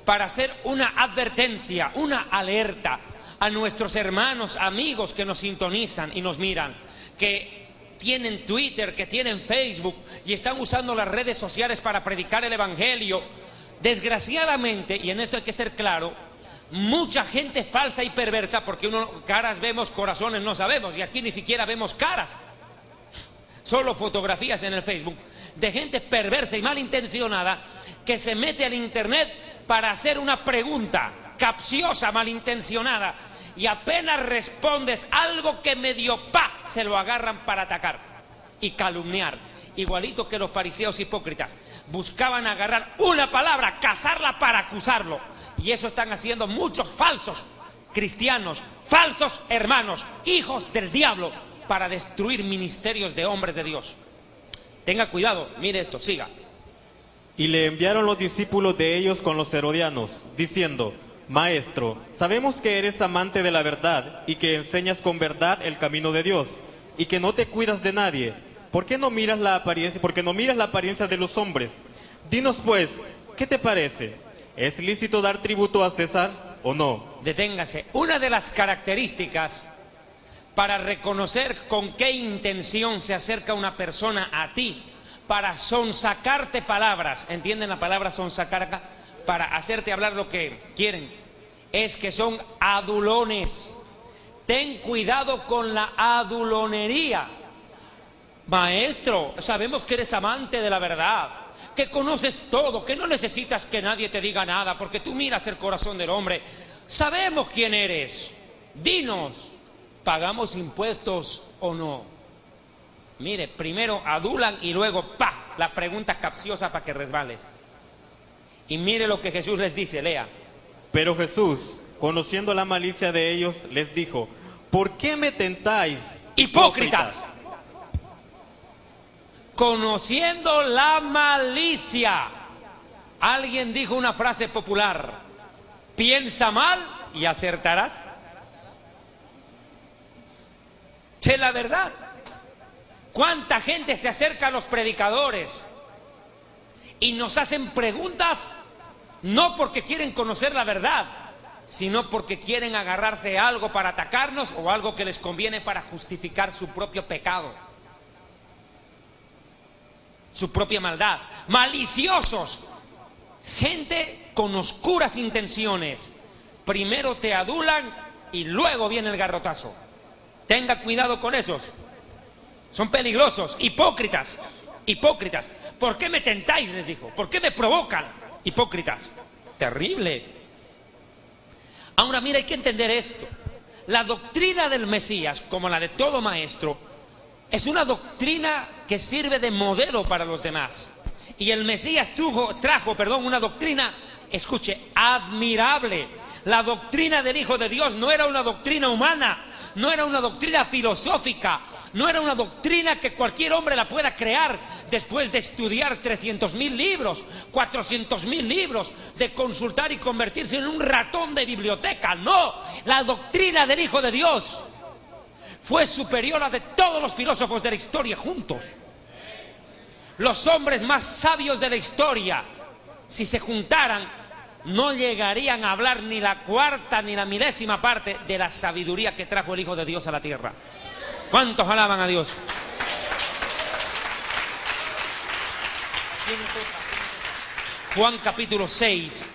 para hacer una advertencia, una alerta a nuestros hermanos, amigos que nos sintonizan y nos miran, que tienen Twitter, que tienen Facebook y están usando las redes sociales para predicar el Evangelio. Desgraciadamente, y en esto hay que ser claro, mucha gente falsa y perversa, porque caras vemos, corazones no sabemos, y aquí ni siquiera vemos caras, solo fotografías en el Facebook, de gente perversa y malintencionada que se mete al internet para hacer una pregunta capciosa, malintencionada, y apenas respondes algo que medio se lo agarran para atacar y calumniar, igualito que los fariseos hipócritas buscaban agarrar una palabra, cazarla para acusarlo, y eso están haciendo muchos falsos cristianos, falsos hermanos, hijos del diablo, para destruir ministerios de hombres de Dios. Tenga cuidado, mire esto, siga. Y le enviaron los discípulos de ellos con los herodianos, diciendo: Maestro, sabemos que eres amante de la verdad y que enseñas con verdad el camino de Dios, y que no te cuidas de nadie. ¿Por qué no miras la apariencia? Porque no miras la apariencia de los hombres. Dinos pues, ¿qué te parece? ¿Es lícito dar tributo a César o no? Deténgase. Una de las características para reconocer con qué intención se acerca una persona a ti, para sonsacarte palabras, ¿entienden la palabra sonsacar acá? Para hacerte hablar lo que quieren, es que son adulones. Ten cuidado con la adulonería. Maestro, sabemos que eres amante de la verdad, que conoces todo, que no necesitas que nadie te diga nada, porque tú miras el corazón del hombre. Sabemos quién eres. Dinos, ¿pagamos impuestos o no? Mire, primero adulan y luego la pregunta capciosa para que resbales. Y mire lo que Jesús les dice, lea. Pero Jesús, conociendo la malicia de ellos, les dijo: ¿por qué me tentáis, hipócritas? Conociendo la malicia. Alguien dijo una frase popular: piensa mal y acertarás. Che, la verdad. ¿Cuánta gente se acerca a los predicadores y nos hacen preguntas no porque quieren conocer la verdad, sino porque quieren agarrarse a algo para atacarnos o algo que les conviene para justificar su propio pecado, su propia maldad? Maliciosos, gente con oscuras intenciones. Primero te adulan y luego viene el garrotazo. Tenga cuidado con esos. Son peligrosos, hipócritas, hipócritas. ¿Por qué me tentáis?, les dijo. ¿Por qué me provocan? Hipócritas. Terrible. Ahora mira, hay que entender esto. La doctrina del Mesías, como la de todo maestro, es una doctrina que sirve de modelo para los demás. Y el Mesías trajo una doctrina, escuche, admirable. La doctrina del Hijo de Dios no era una doctrina humana, no era una doctrina filosófica, no era una doctrina que cualquier hombre la pueda crear después de estudiar 300.000 libros, 400.000 libros, de consultar y convertirse en un ratón de biblioteca. No, la doctrina del Hijo de Dios fue superior a de todos los filósofos de la historia juntos. Los hombres más sabios de la historia, si se juntaran, no llegarían a hablar ni la cuarta ni la milésima parte de la sabiduría que trajo el Hijo de Dios a la tierra. ¿Cuántos alaban a Dios? Juan capítulo 6,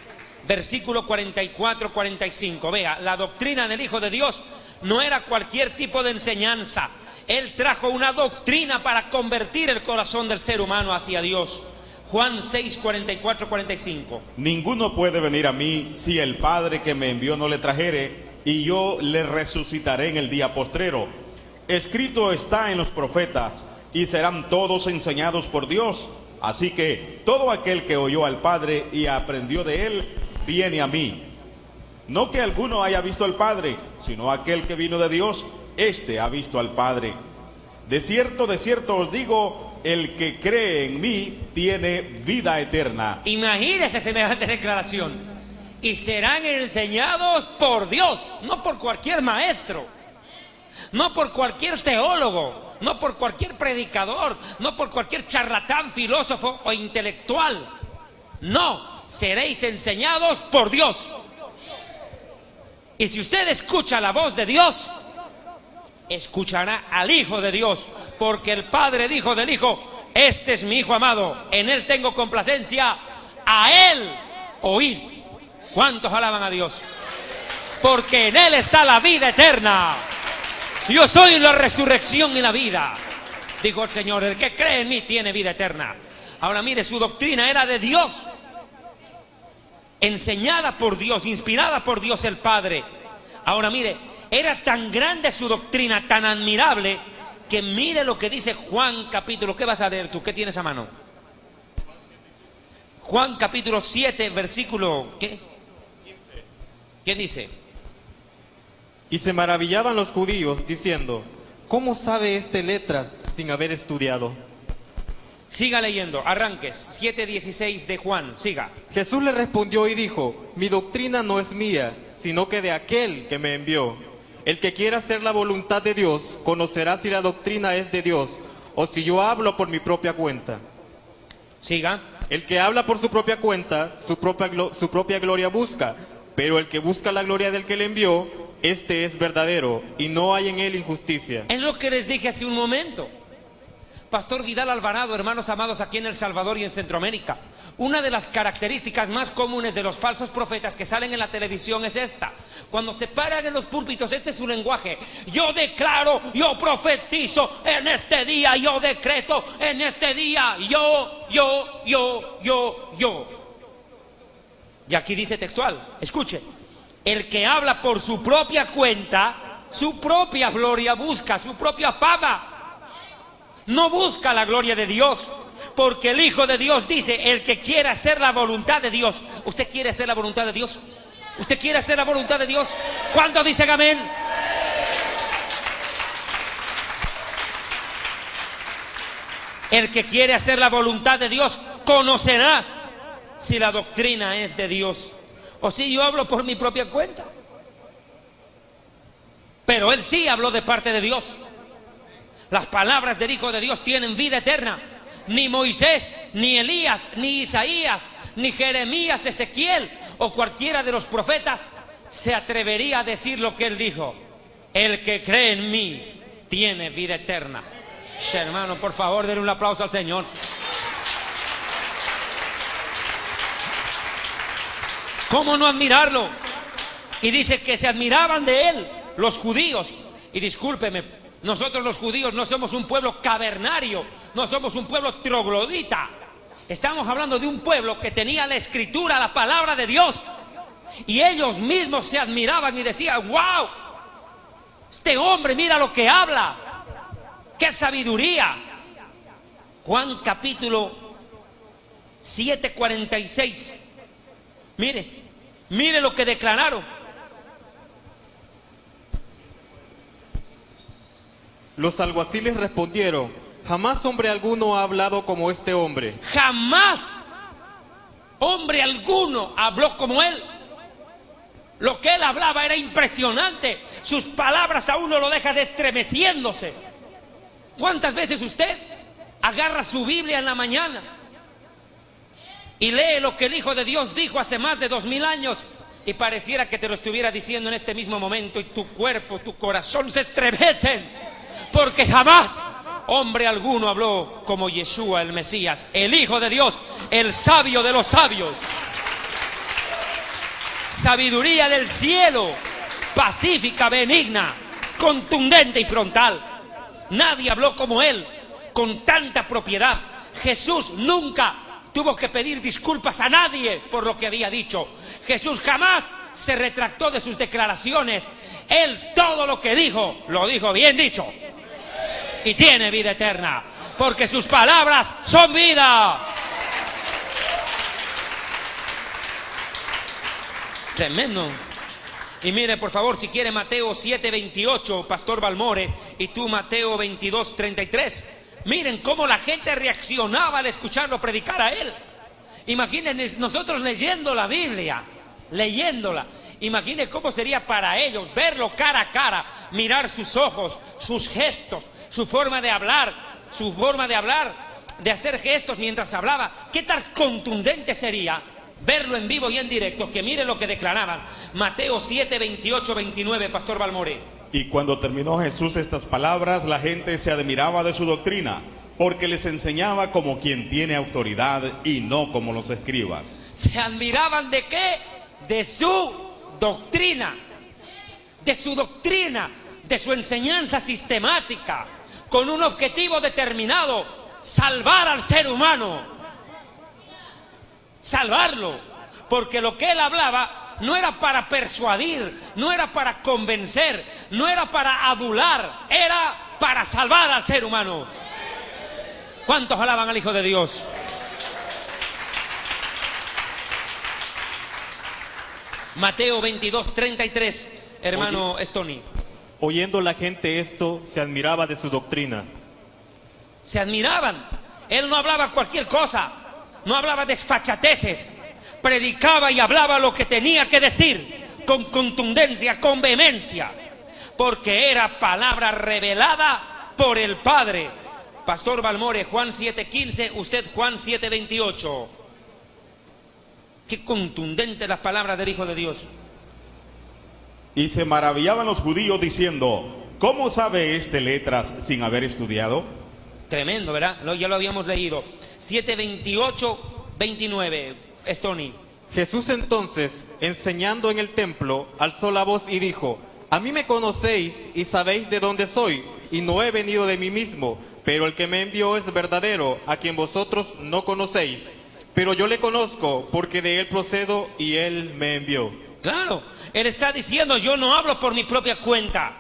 versículo 44-45. Vea, la doctrina del Hijo de Dios no era cualquier tipo de enseñanza. Él trajo una doctrina para convertir el corazón del ser humano hacia Dios. Juan 6, 44-45. Ninguno puede venir a mí si el Padre que me envió no le trajere, y yo le resucitaré en el día postrero. Escrito está en los profetas, y serán todos enseñados por Dios. Así que todo aquel que oyó al Padre y aprendió de él, viene a mí. No que alguno haya visto al Padre, sino aquel que vino de Dios, éste ha visto al Padre. De cierto os digo, el que cree en mí tiene vida eterna. Imagínese semejante declaración. Y serán enseñados por Dios, no por cualquier maestro, no por cualquier teólogo, no por cualquier predicador, no por cualquier charlatán, filósofo o intelectual. No, seréis enseñados por Dios. Y si usted escucha la voz de Dios, escuchará al Hijo de Dios, porque el Padre dijo del Hijo: este es mi Hijo amado, en Él tengo complacencia, a Él oíd. ¿Cuántos alaban a Dios? Porque en Él está la vida eterna. Yo soy la resurrección y la vida, dijo el Señor. El que cree en mí tiene vida eterna. Ahora mire, su doctrina era de Dios, enseñada por Dios, inspirada por Dios el Padre. Ahora mire, era tan grande su doctrina, tan admirable, que mire lo que dice Juan capítulo, ¿qué vas a leer tú? ¿Qué tienes a mano? Juan capítulo 7, versículo, ¿qué? ¿Quién dice? Y se maravillaban los judíos, diciendo: ¿cómo sabe este letras sin haber estudiado? Siga leyendo, arranques, 7:16 de Juan, siga. Jesús le respondió y dijo: mi doctrina no es mía, sino que de aquel que me envió. El que quiera hacer la voluntad de Dios, conocerá si la doctrina es de Dios, o si yo hablo por mi propia cuenta. Siga. El que habla por su propia cuenta, su propia gloria busca, pero el que busca la gloria del que le envió, este es verdadero, y no hay en él injusticia. Es lo que les dije hace un momento. Pastor Vidal Alvarado, hermanos amados aquí en El Salvador y en Centroamérica, una de las características más comunes de los falsos profetas que salen en la televisión es esta: cuando se paran en los púlpitos, este es su lenguaje: yo declaro, yo profetizo en este día, yo decreto en este día, yo. Y aquí dice textual, escuche: el que habla por su propia cuenta, su propia gloria busca, su propia fama. No busca la gloria de Dios, porque el Hijo de Dios dice: el que quiera hacer la voluntad de Dios. ¿Usted quiere hacer la voluntad de Dios? ¿Usted quiere hacer la voluntad de Dios? ¿Cuántos dicen amén? El que quiere hacer la voluntad de Dios conocerá si la doctrina es de Dios o si yo hablo por mi propia cuenta. Pero él sí habló de parte de Dios. Las palabras del Hijo de Dios tienen vida eterna. Ni Moisés, ni Elías, ni Isaías, ni Jeremías, Ezequiel o cualquiera de los profetas se atrevería a decir lo que él dijo: el que cree en mí tiene vida eterna. Hermano, por favor, denle un aplauso al Señor. ¿Cómo no admirarlo? Y dice que se admiraban de él los judíos. Y discúlpeme, nosotros los judíos no somos un pueblo cavernario, no somos un pueblo troglodita. Estamos hablando de un pueblo que tenía la escritura, la palabra de Dios. Y ellos mismos se admiraban y decían: wow, este hombre mira lo que habla, qué sabiduría. Juan capítulo 7:46. Mire lo que declararon. Los alguaciles respondieron: jamás hombre alguno ha hablado como este hombre. Jamás hombre alguno habló como él. Lo que él hablaba era impresionante. Sus palabras a uno lo dejan estremeciéndose. ¿Cuántas veces usted agarra su Biblia en la mañana y lee lo que el Hijo de Dios dijo hace más de 2000 años y pareciera que te lo estuviera diciendo en este mismo momento, y tu cuerpo, tu corazón se estremecen? Porque jamás hombre alguno habló como Yeshua el Mesías, el Hijo de Dios, el sabio de los sabios. Sabiduría del cielo, pacífica, benigna, contundente y frontal. Nadie habló como él, con tanta propiedad. Jesús nunca tuvo que pedir disculpas a nadie por lo que había dicho. Jesús jamás se retractó de sus declaraciones. Él todo lo que dijo, lo dijo bien dicho. Y tiene vida eterna, porque sus palabras son vida. Tremendo. Y mire, por favor, si quiere Mateo 7:28, Pastor Balmore, y tú Mateo 22:33. Miren cómo la gente reaccionaba al escucharlo predicar a él. Imaginen nosotros leyendo la Biblia, leyéndola. Imaginen cómo sería para ellos verlo cara a cara, mirar sus ojos, sus gestos, su forma de hablar, de hacer gestos mientras hablaba. ¿Qué tan contundente sería verlo en vivo y en directo? Que mire lo que declaraban. Mateo 7, 28, 29, Pastor Balmore. Y cuando terminó Jesús estas palabras, la gente se admiraba de su doctrina, porque les enseñaba como quien tiene autoridad y no como los escribas. ¿Se admiraban de qué? De su doctrina, de su enseñanza sistemática, con un objetivo determinado: salvar al ser humano, salvarlo, porque lo que él hablaba no era para persuadir, no era para convencer, no era para adular, era para salvar al ser humano. ¿Cuántos alaban al Hijo de Dios? Mateo 22, 33, hermano Stony. Oyendo la gente esto, se admiraba de su doctrina. Se admiraban. Él no hablaba cualquier cosa, no hablaba desfachateces, predicaba y hablaba lo que tenía que decir, con contundencia, con vehemencia, porque era palabra revelada por el Padre. Pastor Balmore, Juan 7:15, usted Juan 7:28. Qué contundente las palabras del Hijo de Dios. Y se maravillaban los judíos diciendo: ¿cómo sabe este letras sin haber estudiado? Tremendo, ¿verdad? Ya lo habíamos leído. 7:28, 29, Stony. Jesús entonces, enseñando en el templo, alzó la voz y dijo: a mí me conocéis y sabéis de dónde soy, y no he venido de mí mismo, pero el que me envió es verdadero, a quien vosotros no conocéis. Pero yo le conozco, porque de él procedo y él me envió. Claro, él está diciendo: yo no hablo por mi propia cuenta.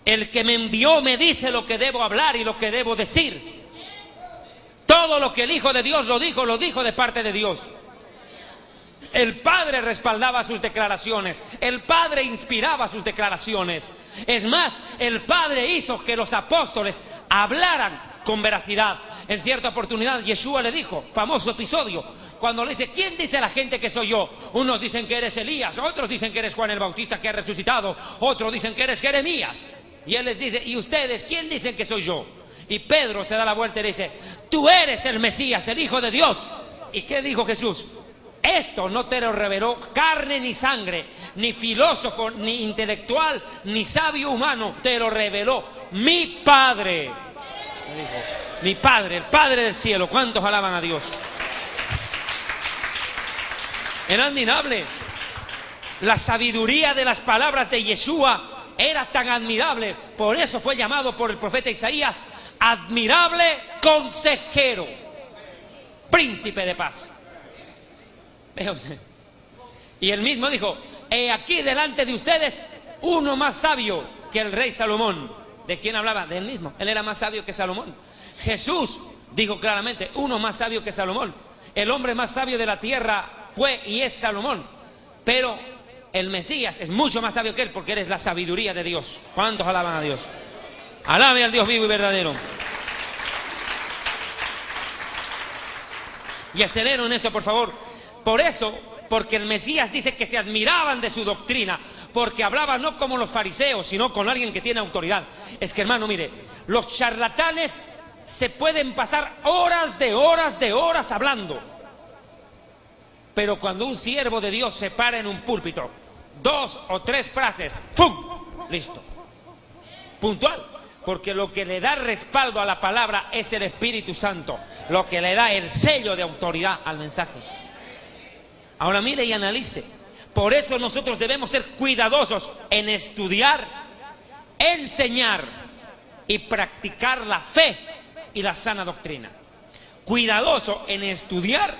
El que me envió me dice lo que debo hablar y lo que debo decir. Todo lo que el Hijo de Dios lo dijo de parte de Dios. El Padre respaldaba sus declaraciones, el Padre inspiraba sus declaraciones. Es más, el Padre hizo que los apóstoles hablaran con veracidad. En cierta oportunidad Yeshua le dijo, famoso episodio, cuando le dice: ¿quién dice la gente que soy yo? Unos dicen que eres Elías, otros dicen que eres Juan el Bautista que ha resucitado, otros dicen que eres Jeremías. Y él les dice: ¿y ustedes quién dicen que soy yo? Y Pedro se da la vuelta y le dice: tú eres el Mesías, el Hijo de Dios. ¿Y qué dijo Jesús? Esto no te lo reveló carne ni sangre, ni filósofo, ni intelectual, ni sabio humano, te lo reveló mi Padre. Mi Padre, el Padre del cielo. ¿Cuántos alaban a Dios? Era admirable. La sabiduría de las palabras de Yeshua era tan admirable. Por eso fue llamado por el profeta Isaías admirable consejero, príncipe de paz. Y él mismo dijo: he aquí delante de ustedes uno más sabio que el rey Salomón. ¿De quién hablaba? De él mismo. Él era más sabio que Salomón. Jesús dijo claramente: uno más sabio que Salomón. El hombre más sabio de la tierra fue y es Salomón, pero el Mesías es mucho más sabio que él, porque eres la sabiduría de Dios. ¿Cuántos alaban a Dios? Alabe al Dios vivo y verdadero. Y acelero en esto, por favor. Por eso, porque el Mesías dice que se admiraban de su doctrina, porque hablaba no como los fariseos, sino con alguien que tiene autoridad. Es que, hermano, mire, los charlatanes se pueden pasar horas de horas hablando, pero cuando un siervo de Dios se para en un púlpito, 2 o 3 frases, ¡fum!, listo, puntual. Porque lo que le da respaldo a la palabra es el Espíritu Santo, lo que le da el sello de autoridad al mensaje. Ahora mire y analice. Por eso nosotros debemos ser cuidadosos en estudiar, enseñar y practicar la fe y la sana doctrina. Cuidadoso en estudiar,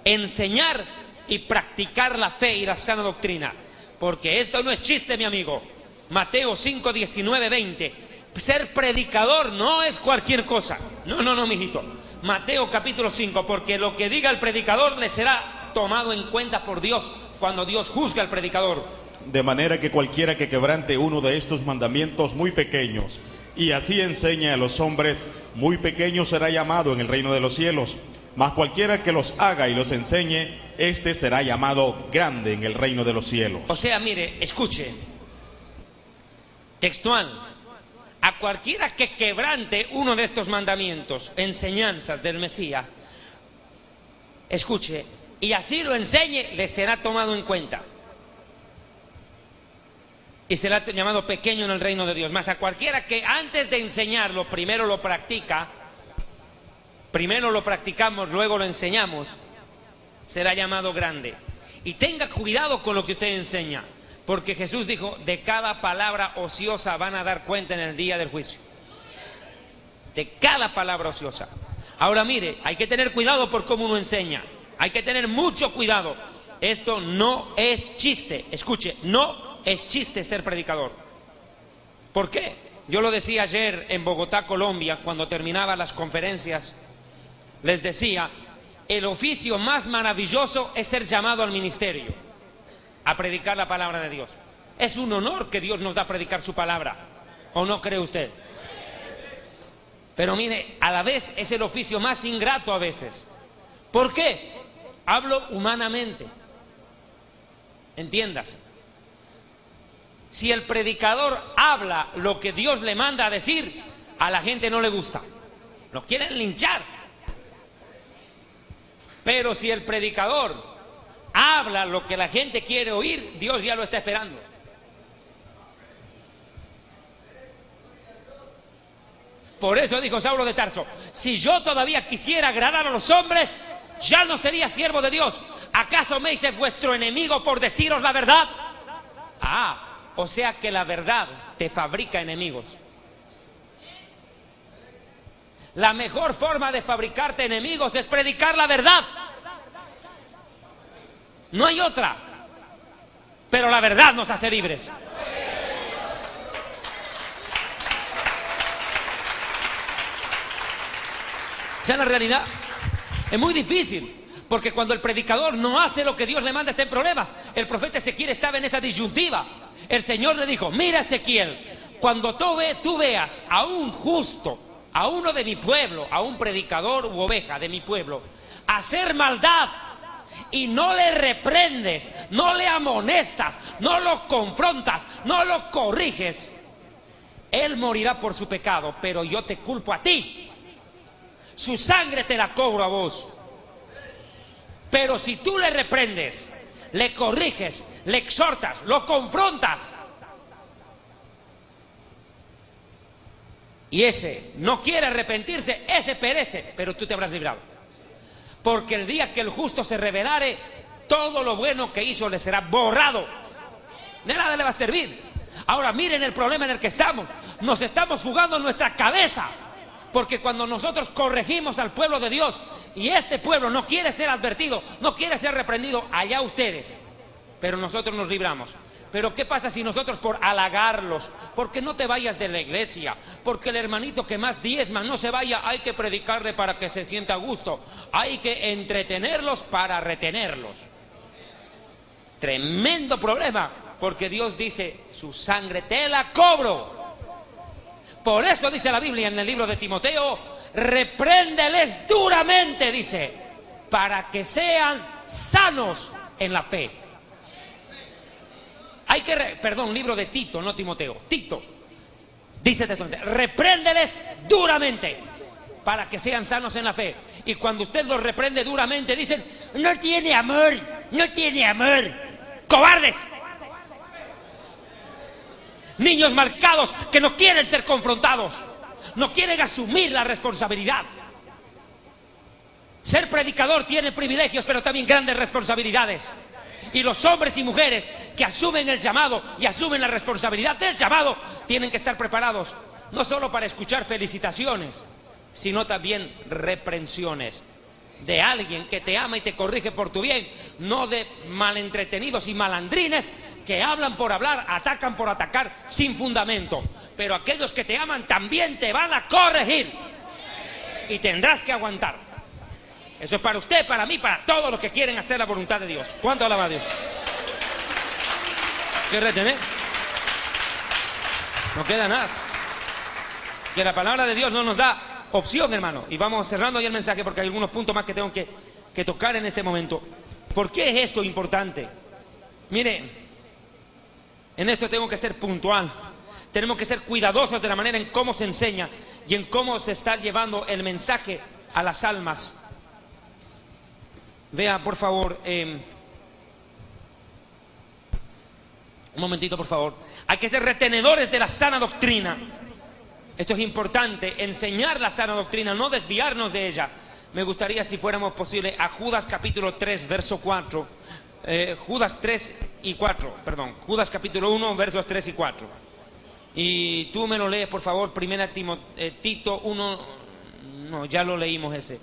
enseñar y practicar la fe y la sana doctrina. Porque esto no es chiste, mi amigo. Mateo 5, 19, 20. Ser predicador no es cualquier cosa. No, mijito. Mateo capítulo 5. Porque lo que diga el predicador le será tomado en cuenta por Dios cuando Dios juzga al predicador. De manera que cualquiera que quebrante uno de estos mandamientos muy pequeños y así enseñe a los hombres, muy pequeño será llamado en el reino de los cielos. Mas cualquiera que los haga y los enseñe, este será llamado grande en el reino de los cielos. O sea, mire, escuche, textual: a cualquiera que quebrante uno de estos mandamientos, enseñanzas del Mesías, escuche, y así lo enseñe, le será tomado en cuenta. Y será llamado pequeño en el reino de Dios. Mas a cualquiera que antes de enseñarlo, primero lo practica, primero lo practicamos, luego lo enseñamos, será llamado grande. Y tenga cuidado con lo que usted enseña, porque Jesús dijo, de cada palabra ociosa van a dar cuenta en el día del juicio. De cada palabra ociosa. Ahora mire, hay que tener cuidado por cómo uno enseña. Hay que tener mucho cuidado. Esto no es chiste. Escuche, no es chiste ser predicador. ¿Por qué? Yo lo decía ayer en Bogotá, Colombia, cuando terminaba las conferencias. Les decía, el oficio más maravilloso es ser llamado al ministerio, a predicar la palabra de Dios. Es un honor que Dios nos da a predicar su palabra. ¿O no cree usted? Pero mire, a la vez es el oficio más ingrato a veces. ¿Por qué? Hablo humanamente. Entiéndase. Si el predicador habla lo que Dios le manda a decir, a la gente no le gusta. Lo quieren linchar. Pero si el predicador habla lo que la gente quiere oír, Dios ya lo está esperando. Por eso dijo Saulo de Tarso, si yo todavía quisiera agradar a los hombres, ya no sería siervo de Dios. ¿Acaso me hice vuestro enemigo por deciros la verdad? O sea que la verdad te fabrica enemigos. La mejor forma de fabricarte enemigos es predicar la verdad. No hay otra. Pero la verdad nos hace libres. O sea, la realidad es muy difícil. Porque cuando el predicador no hace lo que Dios le manda, está en problemas. El profeta Ezequiel estaba en esa disyuntiva. El Señor le dijo, mira Ezequiel, cuando tú veas a un justo, a uno de mi pueblo, a un predicador u oveja de mi pueblo, hacer maldad y no le reprendes, no le amonestas, no lo confrontas, no lo corriges, él morirá por su pecado, pero yo te culpo a ti. Su sangre te la cobro a vos. Pero si tú le reprendes, le corriges, le exhortas, lo confrontas, y ese no quiere arrepentirse, ese perece, pero tú te habrás librado. Porque el día que el justo se rebelare, todo lo bueno que hizo le será borrado. De nada le va a servir. Ahora miren el problema en el que estamos. Nos estamos jugando nuestra cabeza. Porque cuando nosotros corregimos al pueblo de Dios y este pueblo no quiere ser advertido, no quiere ser reprendido, allá ustedes, pero nosotros nos libramos. Pero ¿qué pasa si nosotros por halagarlos, porque no te vayas de la iglesia, porque el hermanito que más diezma no se vaya, hay que predicarle para que se sienta a gusto, hay que entretenerlos para retenerlos? Tremendo problema, porque Dios dice, su sangre te la cobro. Por eso dice la Biblia en el libro de Timoteo, repréndeles duramente, dice, para que sean sanos en la fe. Hay que, libro de Tito, no Timoteo, Tito, dice textualmente, repréndeles duramente, para que sean sanos en la fe. Y cuando usted los reprende duramente, dicen, no tiene amor, no tiene amor, cobardes. Niños marcados que no quieren ser confrontados, no quieren asumir la responsabilidad. Ser predicador tiene privilegios, pero también grandes responsabilidades. Y los hombres y mujeres que asumen el llamado y asumen la responsabilidad del llamado tienen que estar preparados, no solo para escuchar felicitaciones, sino también reprensiones de alguien que te ama y te corrige por tu bien, no de malentretenidos y malandrines que hablan por hablar, atacan por atacar sin fundamento. Pero aquellos que te aman también te van a corregir y tendrás que aguantar. Eso es para usted, para mí, para todos los que quieren hacer la voluntad de Dios. ¿Cuánto alaba a Dios? ¿Qué retener? No queda nada. Que la palabra de Dios no nos da opción, hermano. Y vamos cerrando ya el mensaje porque hay algunos puntos más que tengo que tocar en este momento. ¿Por qué es esto importante? Mire, en esto tengo que ser puntual. Tenemos que ser cuidadosos de la manera en cómo se enseña y en cómo se está llevando el mensaje a las almas. Vea, por favor, un momentito, por favor. Hay que ser retenedores de la sana doctrina. Esto es importante, enseñar la sana doctrina, no desviarnos de ella. Me gustaría, si fuéramos posible, a Judas capítulo 3, verso 4. Judas 3 y 4, perdón. Judas capítulo 1, versos 3 y 4. Y tú me lo lees, por favor, primera Tito 1, no, ya lo leímos ese.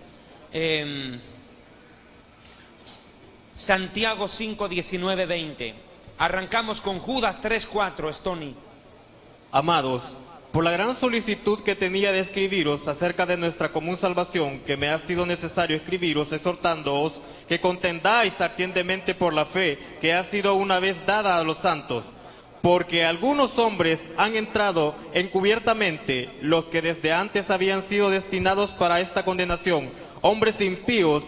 Santiago 5, 19, 20. Arrancamos con Judas 3, 4, Stony. Amados, por la gran solicitud que tenía de escribiros acerca de nuestra común salvación, que me ha sido necesario escribiros, exhortándoos que contendáis ardientemente por la fe que ha sido una vez dada a los santos. Porque algunos hombres han entrado encubiertamente, los que desde antes habían sido destinados para esta condenación, hombres impíos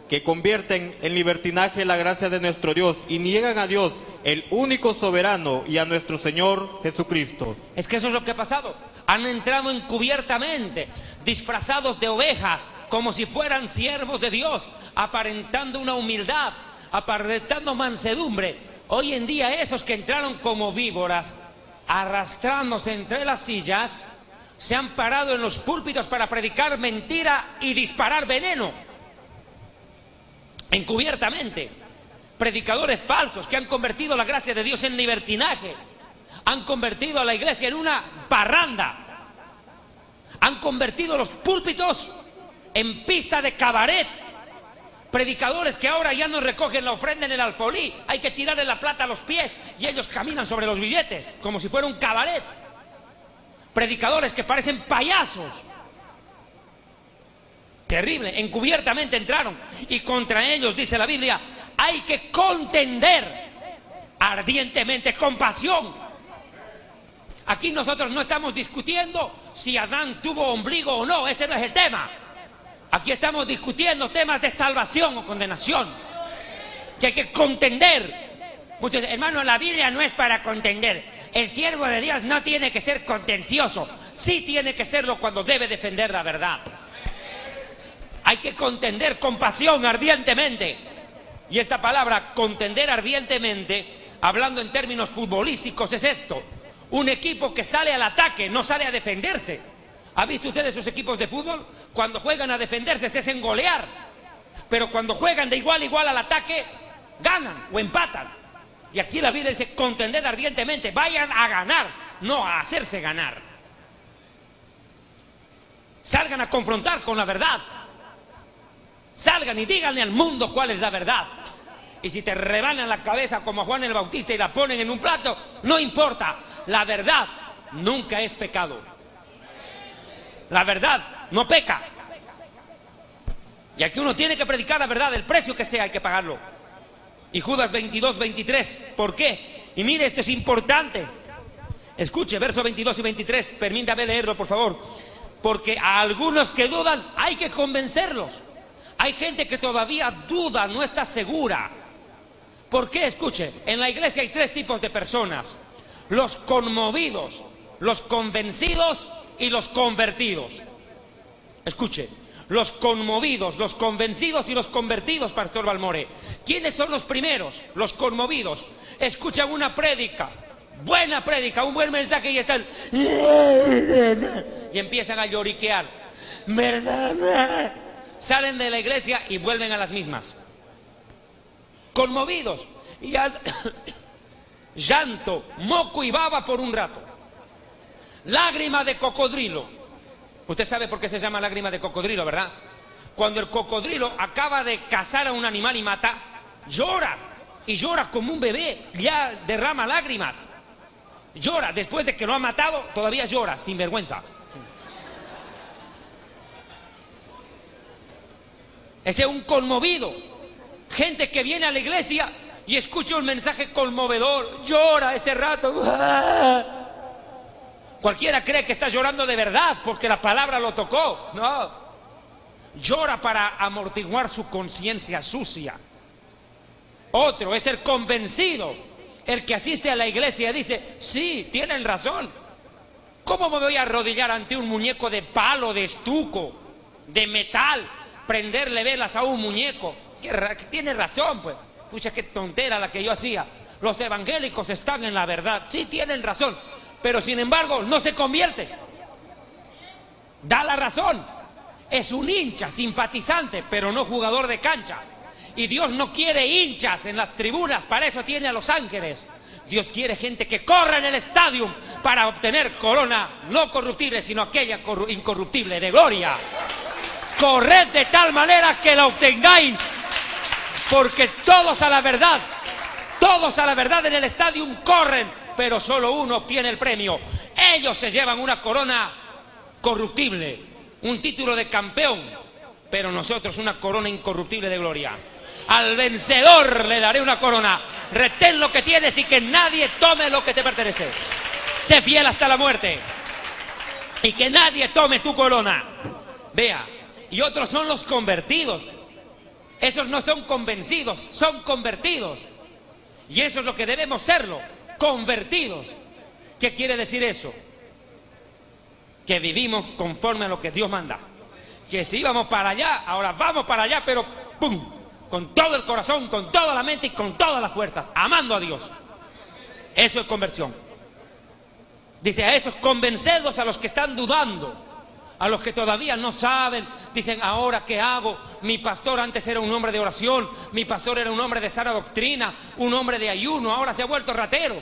que convierten en libertinaje la gracia de nuestro Dios y niegan a Dios, el único soberano, y a nuestro Señor Jesucristo. Es que eso es lo que ha pasado. Han entrado encubiertamente, disfrazados de ovejas, como si fueran siervos de Dios, aparentando una humildad, aparentando mansedumbre. Hoy en día esos que entraron como víboras, arrastrándose entre las sillas, se han parado en los púlpitos para predicar mentira y disparar veneno. Encubiertamente, predicadores falsos que han convertido la gracia de Dios en libertinaje, han convertido a la iglesia en una parranda, han convertido los púlpitos en pista de cabaret, predicadores que ahora ya no recogen la ofrenda en el alfolí, hay que tirarle la plata a los pies y ellos caminan sobre los billetes como si fuera un cabaret, predicadores que parecen payasos. Terrible, encubiertamente entraron y contra ellos, dice la Biblia, hay que contender ardientemente, con pasión. Aquí nosotros no estamos discutiendo si Adán tuvo ombligo o no, ese no es el tema. Aquí estamos discutiendo temas de salvación o condenación, que hay que contender. Muchos, hermanos, la Biblia no es para contender. El siervo de Dios no tiene que ser contencioso, sí tiene que serlo cuando debe defender la verdad. Hay que contender con pasión, ardientemente. Y esta palabra, contender ardientemente, hablando en términos futbolísticos, es esto. Un equipo que sale al ataque, no sale a defenderse. ¿Ha visto ustedes sus equipos de fútbol? Cuando juegan a defenderse se hacen golear. Pero cuando juegan de igual a igual al ataque, ganan o empatan. Y aquí la Biblia dice, contender ardientemente. Vayan a ganar, no a hacerse ganar. Salgan a confrontar con la verdad. Salgan y díganle al mundo cuál es la verdad. Y si te rebanan la cabeza como a Juan el Bautista y la ponen en un plato, no importa. La verdad nunca es pecado. La verdad no peca. Y aquí uno tiene que predicar la verdad, el precio que sea hay que pagarlo. Y Judas 22, 23, ¿por qué? Y mire, esto es importante. Escuche, versos 22 y 23, permítame leerlo, por favor. Porque a algunos que dudan hay que convencerlos. Hay gente que todavía duda, no está segura. ¿Por qué? Escuche, en la iglesia hay tres tipos de personas: los conmovidos, los convencidos y los convertidos. Escuche, los conmovidos, los convencidos y los convertidos, Pastor Balmore. ¿Quiénes son los primeros? Los conmovidos. Escuchan una prédica, buena prédica, un buen mensaje y están... y empiezan a lloriquear. ¿Verdad? Salen de la iglesia y vuelven a las mismas. Conmovidos. Y llanto, moco y baba por un rato. Lágrima de cocodrilo. Usted sabe por qué se llama lágrima de cocodrilo, ¿verdad? Cuando el cocodrilo acaba de cazar a un animal y mata, llora. Y llora como un bebé, ya derrama lágrimas. Llora, después de que lo ha matado, todavía llora, sin vergüenza. Ese es un conmovido. Gente que viene a la iglesia y escucha un mensaje conmovedor, llora ese rato. Cualquiera cree que está llorando de verdad porque la palabra lo tocó. No. Llora para amortiguar su conciencia sucia. Otro es el convencido, el que asiste a la iglesia y dice, sí, tienen razón. ¿Cómo me voy a arrodillar ante un muñeco de palo, de estuco, de metal, prenderle velas a un muñeco? Que tiene razón, pues. Pucha, qué tontera la que yo hacía. Los evangélicos están en la verdad, sí tienen razón, pero sin embargo no se convierte. Da la razón. Es un hincha, simpatizante, pero no jugador de cancha. Y Dios no quiere hinchas en las tribunas, para eso tiene a los ángeles. Dios quiere gente que corra en el estadio para obtener corona no corruptible, sino aquella incorruptible de gloria. Corred de tal manera que la obtengáis, porque todos a la verdad en el estadio corren, pero solo uno obtiene el premio. Ellos se llevan una corona corruptible, un título de campeón, pero nosotros una corona incorruptible de gloria. Al vencedor le daré una corona. Retén lo que tienes y que nadie tome lo que te pertenece. Sé fiel hasta la muerte y que nadie tome tu corona. Vea, y otros son los convertidos. Esos no son convencidos, son convertidos. Y eso es lo que debemos serlo, convertidos. ¿Qué quiere decir eso? Que vivimos conforme a lo que Dios manda. Que si íbamos para allá, ahora vamos para allá, pero ¡pum! Con todo el corazón, con toda la mente y con todas las fuerzas, amando a Dios. Eso es conversión. Dice a esos, convencedlos a los que están dudando, a los que todavía no saben. Dicen, ¿ahora qué hago? Mi pastor antes era un hombre de oración, mi pastor era un hombre de sana doctrina, un hombre de ayuno, ahora se ha vuelto ratero.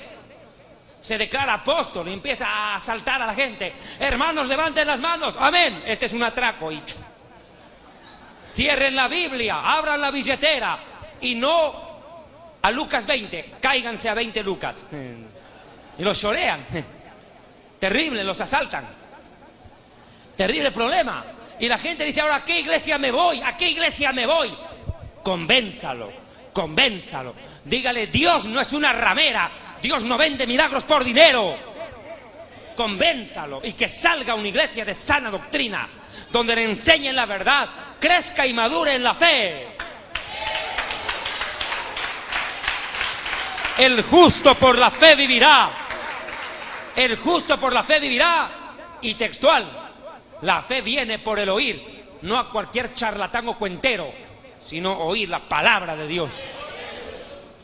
Se declara apóstol y empieza a asaltar a la gente. Hermanos, levanten las manos, amén. Este es un atraco. Y cierren la Biblia, abran la billetera y no a Lucas 20, cáiganse a 20 Lucas. Y los chorean. Terrible, los asaltan. Terrible problema. Y la gente dice, ahora, ¿a qué iglesia me voy? ¿A qué iglesia me voy? Convénzalo, convénzalo. Dígale, Dios no es una ramera. Dios no vende milagros por dinero. Convénzalo y que salga una iglesia de sana doctrina, donde le enseñen la verdad, crezca y madure en la fe. El justo por la fe vivirá. El justo por la fe vivirá. Y textual, la fe viene por el oír, no a cualquier charlatán o cuentero, sino oír la palabra de Dios.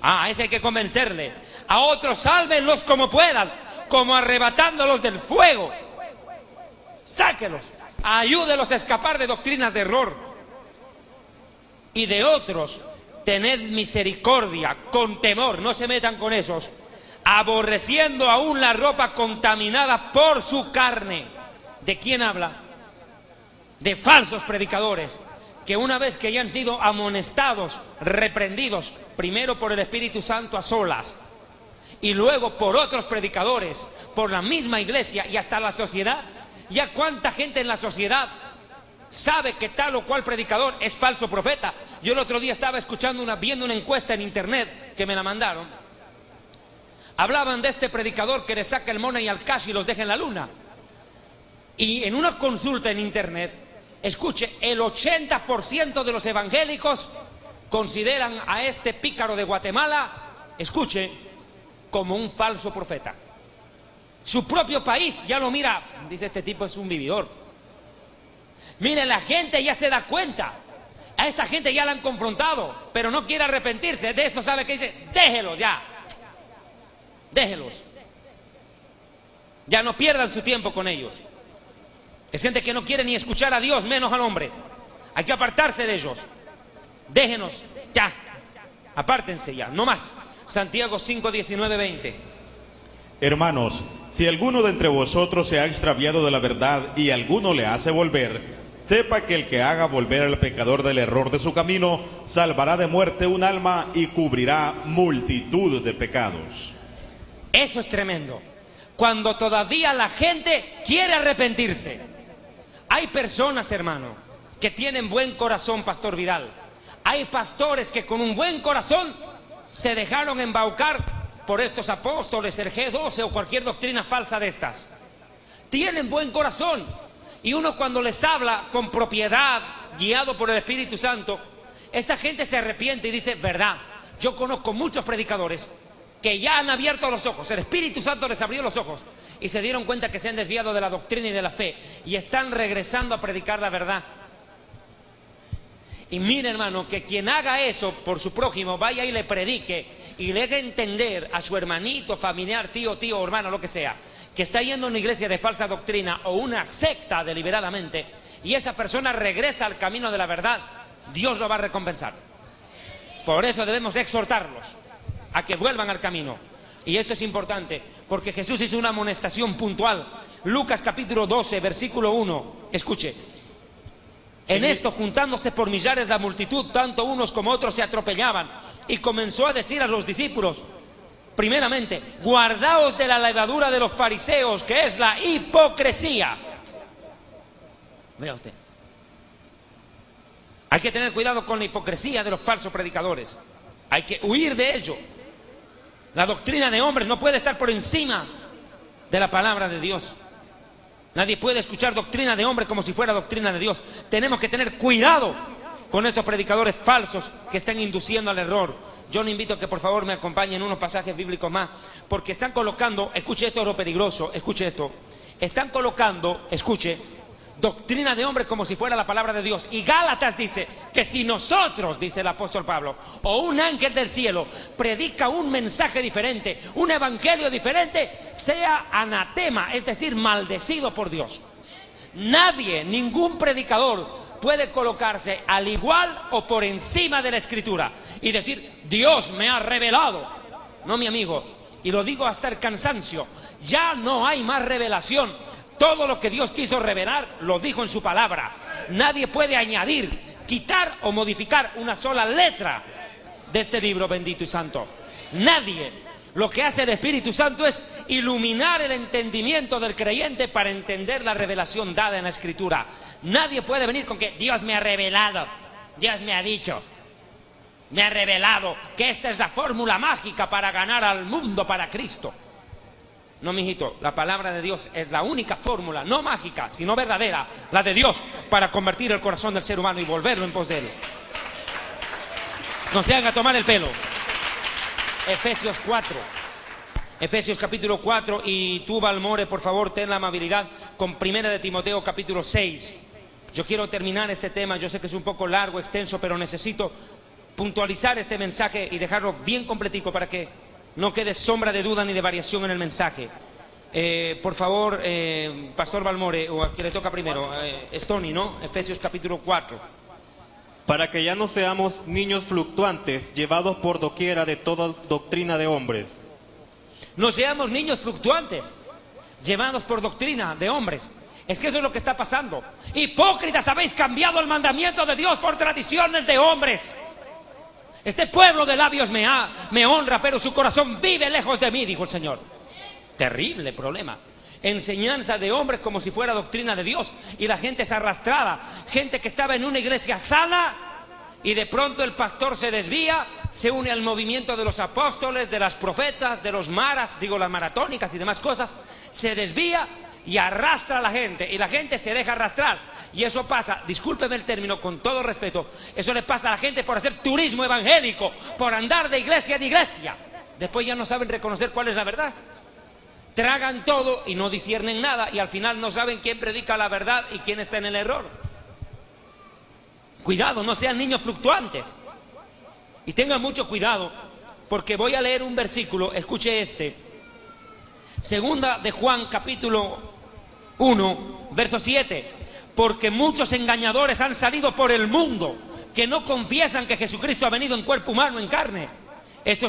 A ese hay que convencerle. A otros sálvenlos como puedan, como arrebatándolos del fuego. Sáquelos. Ayúdelos a escapar de doctrinas de error. Y de otros, tened misericordia, con temor, no se metan con esos, aborreciendo aún la ropa contaminada por su carne. ¿De quién habla? De falsos predicadores, que una vez que ya han sido amonestados, reprendidos, primero por el Espíritu Santo a solas, y luego por otros predicadores, por la misma iglesia y hasta la sociedad. Ya cuánta gente en la sociedad sabe que tal o cual predicador es falso profeta. Yo el otro día estaba viendo una encuesta en internet que me la mandaron. Hablaban de este predicador que le saca el money al cash y los deja en la luna. Y en una consulta en internet, escuche, el 80% de los evangélicos consideran a este pícaro de Guatemala, escuche, como un falso profeta. Su propio país ya lo mira, dice, este tipo es un vividor. Mire, la gente ya se da cuenta. A esta gente ya la han confrontado, pero no quiere arrepentirse. De eso sabe que dice, déjelos ya. Déjelos. Ya no pierdan su tiempo con ellos. Es gente que no quiere ni escuchar a Dios, menos al hombre. Hay que apartarse de ellos. Déjenos, ya. Apártense ya, no más. Santiago 5, 19, 20. Hermanos, si alguno de entre vosotros se ha extraviado de la verdad y alguno le hace volver, sepa que el que haga volver al pecador del error de su camino, salvará de muerte un alma y cubrirá multitud de pecados. Eso es tremendo. Cuando todavía la gente quiere arrepentirse. Hay personas, hermano, que tienen buen corazón, Pastor Vidal. Hay pastores que con un buen corazón se dejaron embaucar por estos apóstoles, el G12 o cualquier doctrina falsa de estas. Tienen buen corazón. Y uno cuando les habla con propiedad, guiado por el Espíritu Santo, esta gente se arrepiente y dice, verdad, yo conozco muchos predicadores que ya han abierto los ojos, el Espíritu Santo les abrió los ojos y se dieron cuenta que se han desviado de la doctrina y de la fe y están regresando a predicar la verdad. Y mire, hermano, que quien haga eso por su prójimo, vaya y le predique y le haga entender a su hermanito, familiar, tío, hermano, lo que sea, que está yendo a una iglesia de falsa doctrina o una secta deliberadamente, y esa persona regresa al camino de la verdad, Dios lo va a recompensar. Por eso debemos exhortarlos a que vuelvan al camino. Y esto es importante, porque Jesús hizo una amonestación puntual. Lucas capítulo 12, versículo 1, escuche. En esto, juntándose por millares la multitud, tanto unos como otros se atropellaban, y comenzó a decir a los discípulos, primeramente, guardaos de la levadura de los fariseos, que es la hipocresía. Vea usted, hay que tener cuidado con la hipocresía de los falsos predicadores, hay que huir de ello. La doctrina de hombres no puede estar por encima de la palabra de Dios. Nadie puede escuchar doctrina de hombre como si fuera doctrina de Dios. Tenemos que tener cuidado con estos predicadores falsos que están induciendo al error. Yo le invito a que por favor me acompañen unos pasajes bíblicos más, porque están colocando, escuche esto, es lo peligroso, escuche esto, están colocando, escuche, doctrina de hombre como si fuera la palabra de Dios. Y Gálatas dice que si nosotros, dice el apóstol Pablo, o un ángel del cielo predica un mensaje diferente, un evangelio diferente, sea anatema, es decir, maldecido por Dios. Nadie, ningún predicador puede colocarse al igual o por encima de la escritura y decir, Dios me ha revelado. No, mi amigo, y lo digo hasta el cansancio, ya no hay más revelación. Todo lo que Dios quiso revelar lo dijo en su palabra. Nadie puede añadir, quitar o modificar una sola letra de este libro bendito y santo. Nadie. Lo que hace el Espíritu Santo es iluminar el entendimiento del creyente para entender la revelación dada en la Escritura. Nadie puede venir con que Dios me ha revelado, Dios me ha dicho, me ha revelado que esta es la fórmula mágica para ganar al mundo para Cristo. No, mijito, la palabra de Dios es la única fórmula, no mágica, sino verdadera, la de Dios, para convertir el corazón del ser humano y volverlo en pos de él. No se haga tomar el pelo. Efesios 4, Efesios capítulo 4, y tú, Balmore, por favor, ten la amabilidad con Primera de Timoteo capítulo 6. Yo quiero terminar este tema, yo sé que es un poco largo, extenso, pero necesito puntualizar este mensaje y dejarlo bien completico para que no quede sombra de duda ni de variación en el mensaje. Por favor, Pastor Balmore, o a quien le toca primero, Stony, ¿no? Efesios capítulo 4. Para que ya no seamos niños fluctuantes, llevados por doquiera de toda doctrina de hombres. No seamos niños fluctuantes, llevados por doctrina de hombres. Es que eso es lo que está pasando. Hipócritas, habéis cambiado el mandamiento de Dios por tradiciones de hombres. Este pueblo de labios me honra, pero su corazón vive lejos de mí, dijo el Señor. Terrible problema. Enseñanza de hombres como si fuera doctrina de Dios, y la gente es arrastrada. Gente que estaba en una iglesia sana y de pronto el pastor se desvía, se une al movimiento de los apóstoles, de las profetas, de los maras, digo las maratónicas y demás cosas, se desvía y arrastra a la gente, y la gente se deja arrastrar. Y eso pasa, discúlpeme el término con todo respeto, eso le pasa a la gente por hacer turismo evangélico, por andar de iglesia en iglesia. Después ya no saben reconocer cuál es la verdad. Tragan todo y no disciernen nada, y al final no saben quién predica la verdad y quién está en el error. Cuidado, no sean niños fluctuantes. Y tengan mucho cuidado, porque voy a leer un versículo, escuche este. Segunda de Juan capítulo 1, verso 7. Porque muchos engañadores han salido por el mundo, que no confiesan que Jesucristo ha venido en cuerpo humano, en carne. Esto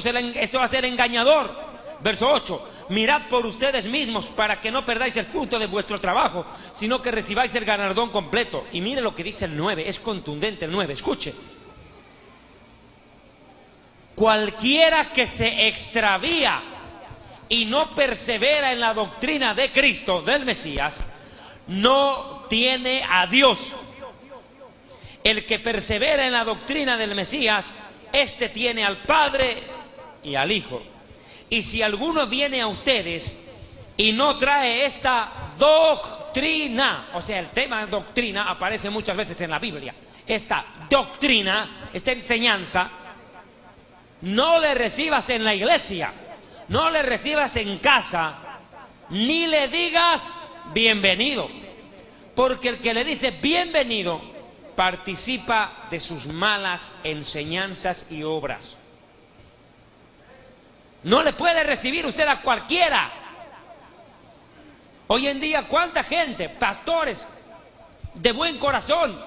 va a ser engañador. Verso 8. Mirad por ustedes mismos para que no perdáis el fruto de vuestro trabajo, sino que recibáis el galardón completo. Y mire lo que dice el 9, es contundente el 9, escuche. Cualquiera que se extravía y no persevera en la doctrina de Cristo, del Mesías, no tiene a Dios. El que persevera en la doctrina del Mesías, este tiene al Padre y al Hijo. Y si alguno viene a ustedes y no trae esta doctrina, o sea, el tema doctrina aparece muchas veces en la Biblia, esta doctrina, esta enseñanza, no le recibas en la iglesia, no le recibas en casa, ni le digas bienvenido, porque el que le dice bienvenido participa de sus malas enseñanzas y obras. No le puede recibir usted a cualquiera. Hoy en día, ¿cuánta gente, pastores de buen corazón,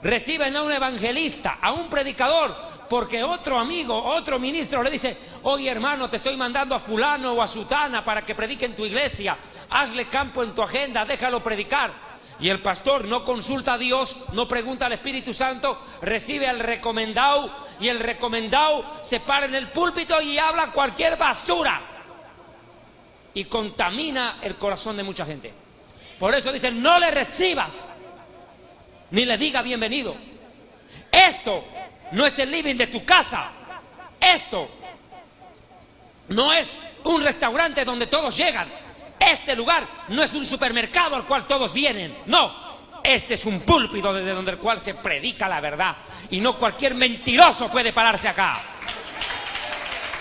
reciben a un evangelista, a un predicador, porque otro amigo, otro ministro le dice: oye hermano, te estoy mandando a fulano o a sutana para que predique en tu iglesia, hazle campo en tu agenda, déjalo predicar? Y el pastor no consulta a Dios, no pregunta al Espíritu Santo, recibe al recomendado, y el recomendado se para en el púlpito y habla cualquier basura y contamina el corazón de mucha gente. Por eso dicen: no le recibas ni le diga bienvenido. Esto no es el living de tu casa. Esto no es un restaurante donde todos llegan. Este lugar no es un supermercado al cual todos vienen. No, este es un púlpito desde donde el cual se predica la verdad, y no cualquier mentiroso puede pararse acá.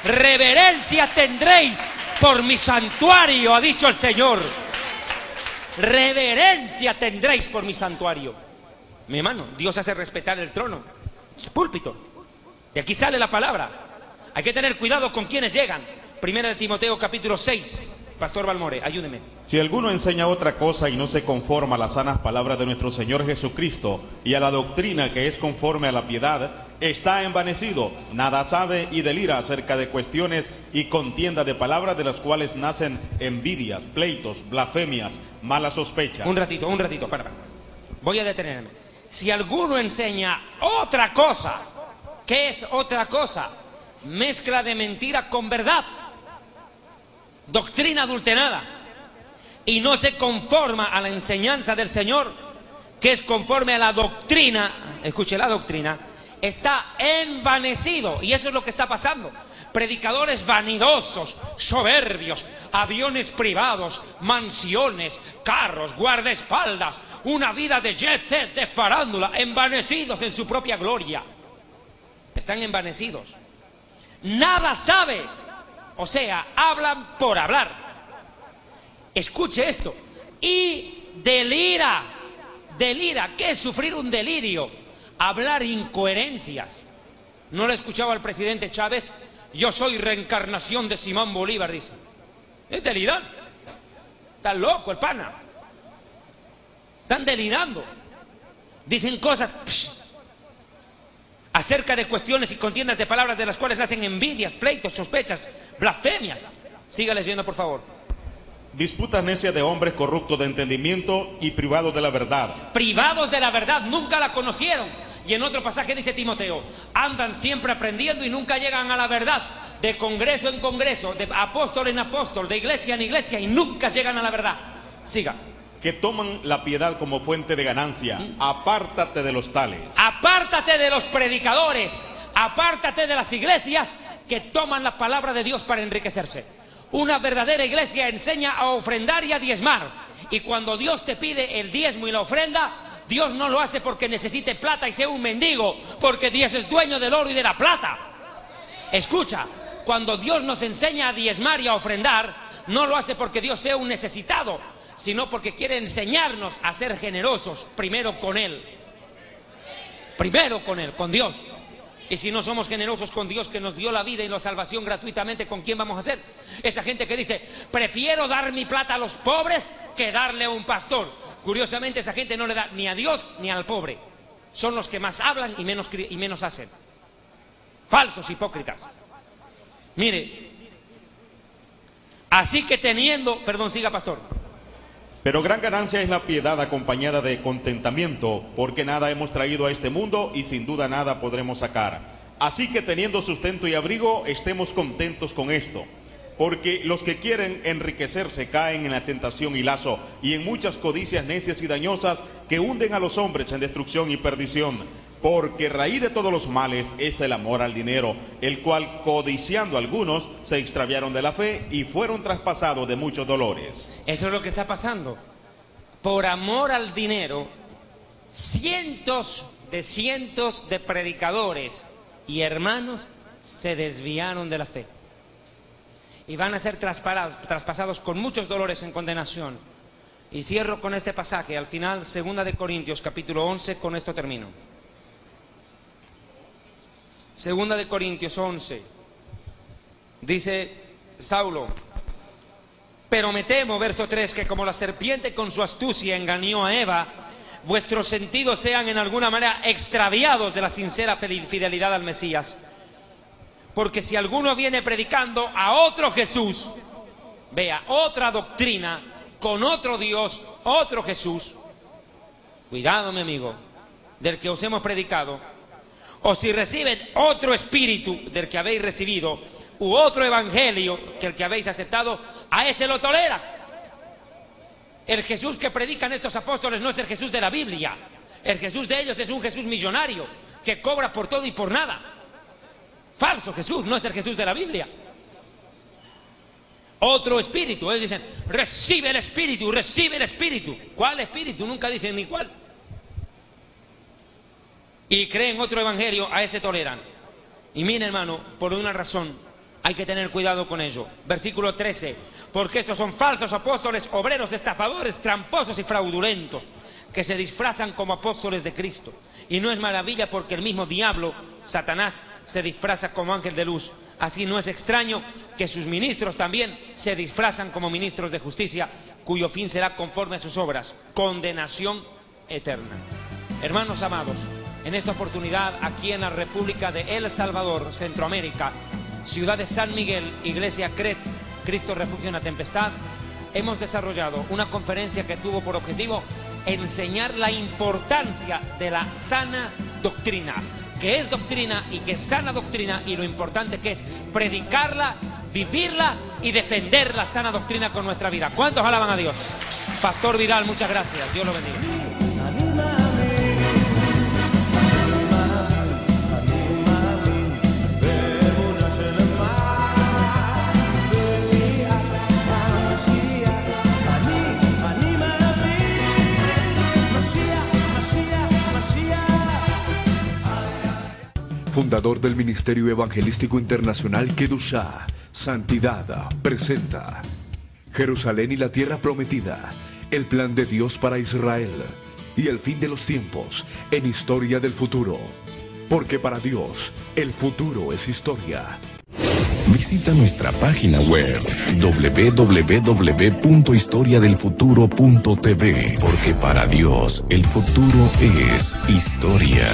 Reverencia tendréis por mi santuario, ha dicho el Señor. Reverencia tendréis por mi santuario. Mi hermano, Dios hace respetar el trono, es púlpito. De aquí sale la palabra. Hay que tener cuidado con quienes llegan. Primera de Timoteo capítulo 6. Pastor Balmore, ayúdeme. Si alguno enseña otra cosa y no se conforma a las sanas palabras de nuestro Señor Jesucristo y a la doctrina que es conforme a la piedad, está envanecido, nada sabe y delira acerca de cuestiones y contienda de palabras, de las cuales nacen envidias, pleitos, blasfemias, malas sospechas. Un ratito, para. Voy a detenerme. Si alguno enseña otra cosa, ¿qué es otra cosa? Mezcla de mentira con verdad, doctrina adulterada, y no se conforma a la enseñanza del Señor, que es conforme a la doctrina. Escuche, la doctrina está envanecido, y eso es lo que está pasando. Predicadores vanidosos, soberbios, aviones privados, mansiones, carros, guardaespaldas, una vida de jet set, de farándula, envanecidos en su propia gloria. Están envanecidos. Nada sabe, o sea, hablan por hablar. Escuche esto. Y delira. ¿Qué es sufrir un delirio? Hablar incoherencias. ¿No le escuchaba al presidente Chávez? Yo soy reencarnación de Simón Bolívar, dice. Es delirar. Está loco el pana. Están delirando. Dicen cosas acerca de cuestiones y contiendas de palabras, de las cuales nacen envidias, pleitos, sospechas, blasfemias. Siga leyendo, por favor. Disputas necias de hombres corruptos de entendimiento y privados de la verdad. Privados de la verdad, nunca la conocieron. Y en otro pasaje dice Timoteo: andan siempre aprendiendo y nunca llegan a la verdad. De congreso en congreso, de apóstol en apóstol, de iglesia en iglesia, y nunca llegan a la verdad. Siga. Que toman la piedad como fuente de ganancia. Apártate de los tales. Apártate de los predicadores, apártate de las iglesias que toman la palabra de Dios para enriquecerse. Una verdadera iglesia enseña a ofrendar y a diezmar, y cuando Dios te pide el diezmo y la ofrenda, Dios no lo hace porque necesite plata y sea un mendigo, porque Dios es dueño del oro y de la plata. Escucha, cuando Dios nos enseña a diezmar y a ofrendar, no lo hace porque Dios sea un necesitado, sino porque quiere enseñarnos a ser generosos primero con Él. Primero con Él, con Dios. Y si no somos generosos con Dios, que nos dio la vida y la salvación gratuitamente, ¿con quién vamos a ser? Esa gente que dice: prefiero dar mi plata a los pobres que darle a un pastor. Curiosamente, esa gente no le da ni a Dios ni al pobre. Son los que más hablan y menos hacen. Falsos hipócritas. Mire, así que teniendo... Perdón, siga, pastor. Pero gran ganancia es la piedad acompañada de contentamiento, porque nada hemos traído a este mundo y sin duda nada podremos sacar. Así que teniendo sustento y abrigo, estemos contentos con esto. Porque los que quieren enriquecerse caen en la tentación y lazo, y en muchas codicias necias y dañosas que hunden a los hombres en destrucción y perdición. Porque raíz de todos los males es el amor al dinero, el cual, codiciando algunos, se extraviaron de la fe y fueron traspasados de muchos dolores. Esto es lo que está pasando. Por amor al dinero, cientos de predicadores y hermanos se desviaron de la fe. y van a ser traspasados con muchos dolores en condenación. Y cierro con este pasaje, al final, 2 de Corintios, capítulo 11, con esto termino. 2 de Corintios 11, dice Saulo: pero me temo, verso 3, que como la serpiente con su astucia engañó a Eva, vuestros sentidos sean en alguna manera extraviados de la sincera fidelidad al Mesías. Porque si alguno viene predicando a otro Jesús, vea, otra doctrina, con otro Dios, otro Jesús, cuidado, mi amigo, del que os hemos predicado, o si reciben otro espíritu del que habéis recibido, u otro evangelio que el que habéis aceptado, a ese lo tolera. El Jesús que predican estos apóstoles no es el Jesús de la Biblia. El Jesús de ellos es un Jesús millonario que cobra por todo y por nada. Falso Jesús, no es el Jesús de la Biblia. Otro espíritu, ellos dicen, recibe el espíritu, recibe el espíritu. ¿Cuál espíritu? Nunca dicen ni cuál. Y creen otro evangelio, a ese toleran. Y miren, hermano, por una razón hay que tener cuidado con ello. Versículo 13, porque estos son falsos apóstoles, obreros, estafadores, tramposos y fraudulentos, que se disfrazan como apóstoles de Cristo. Y no es maravilla, porque el mismo diablo, Satanás, se disfraza como ángel de luz. Así no es extraño que sus ministros también se disfrazan como ministros de justicia, cuyo fin será conforme a sus obras, condenación eterna. Hermanos amados, en esta oportunidad, aquí en la República de El Salvador, Centroamérica, ciudad de San Miguel, iglesia CRET, Cristo Refugio en la Tempestad, hemos desarrollado una conferencia que tuvo por objetivo enseñar la importancia de la sana doctrina, que es doctrina y que es sana doctrina, y lo importante que es predicarla, vivirla y defender la sana doctrina con nuestra vida. ¿Cuántos alaban a Dios? Pastor Vidal, muchas gracias. Dios lo bendiga. Fundador del Ministerio Evangelístico Internacional Kedushá, Santidad, presenta Jerusalén y la Tierra Prometida, el plan de Dios para Israel y el fin de los tiempos en Historia del Futuro. Porque para Dios, el futuro es historia. Visita nuestra página web www.historiadelfuturo.tv, porque para Dios el futuro es historia.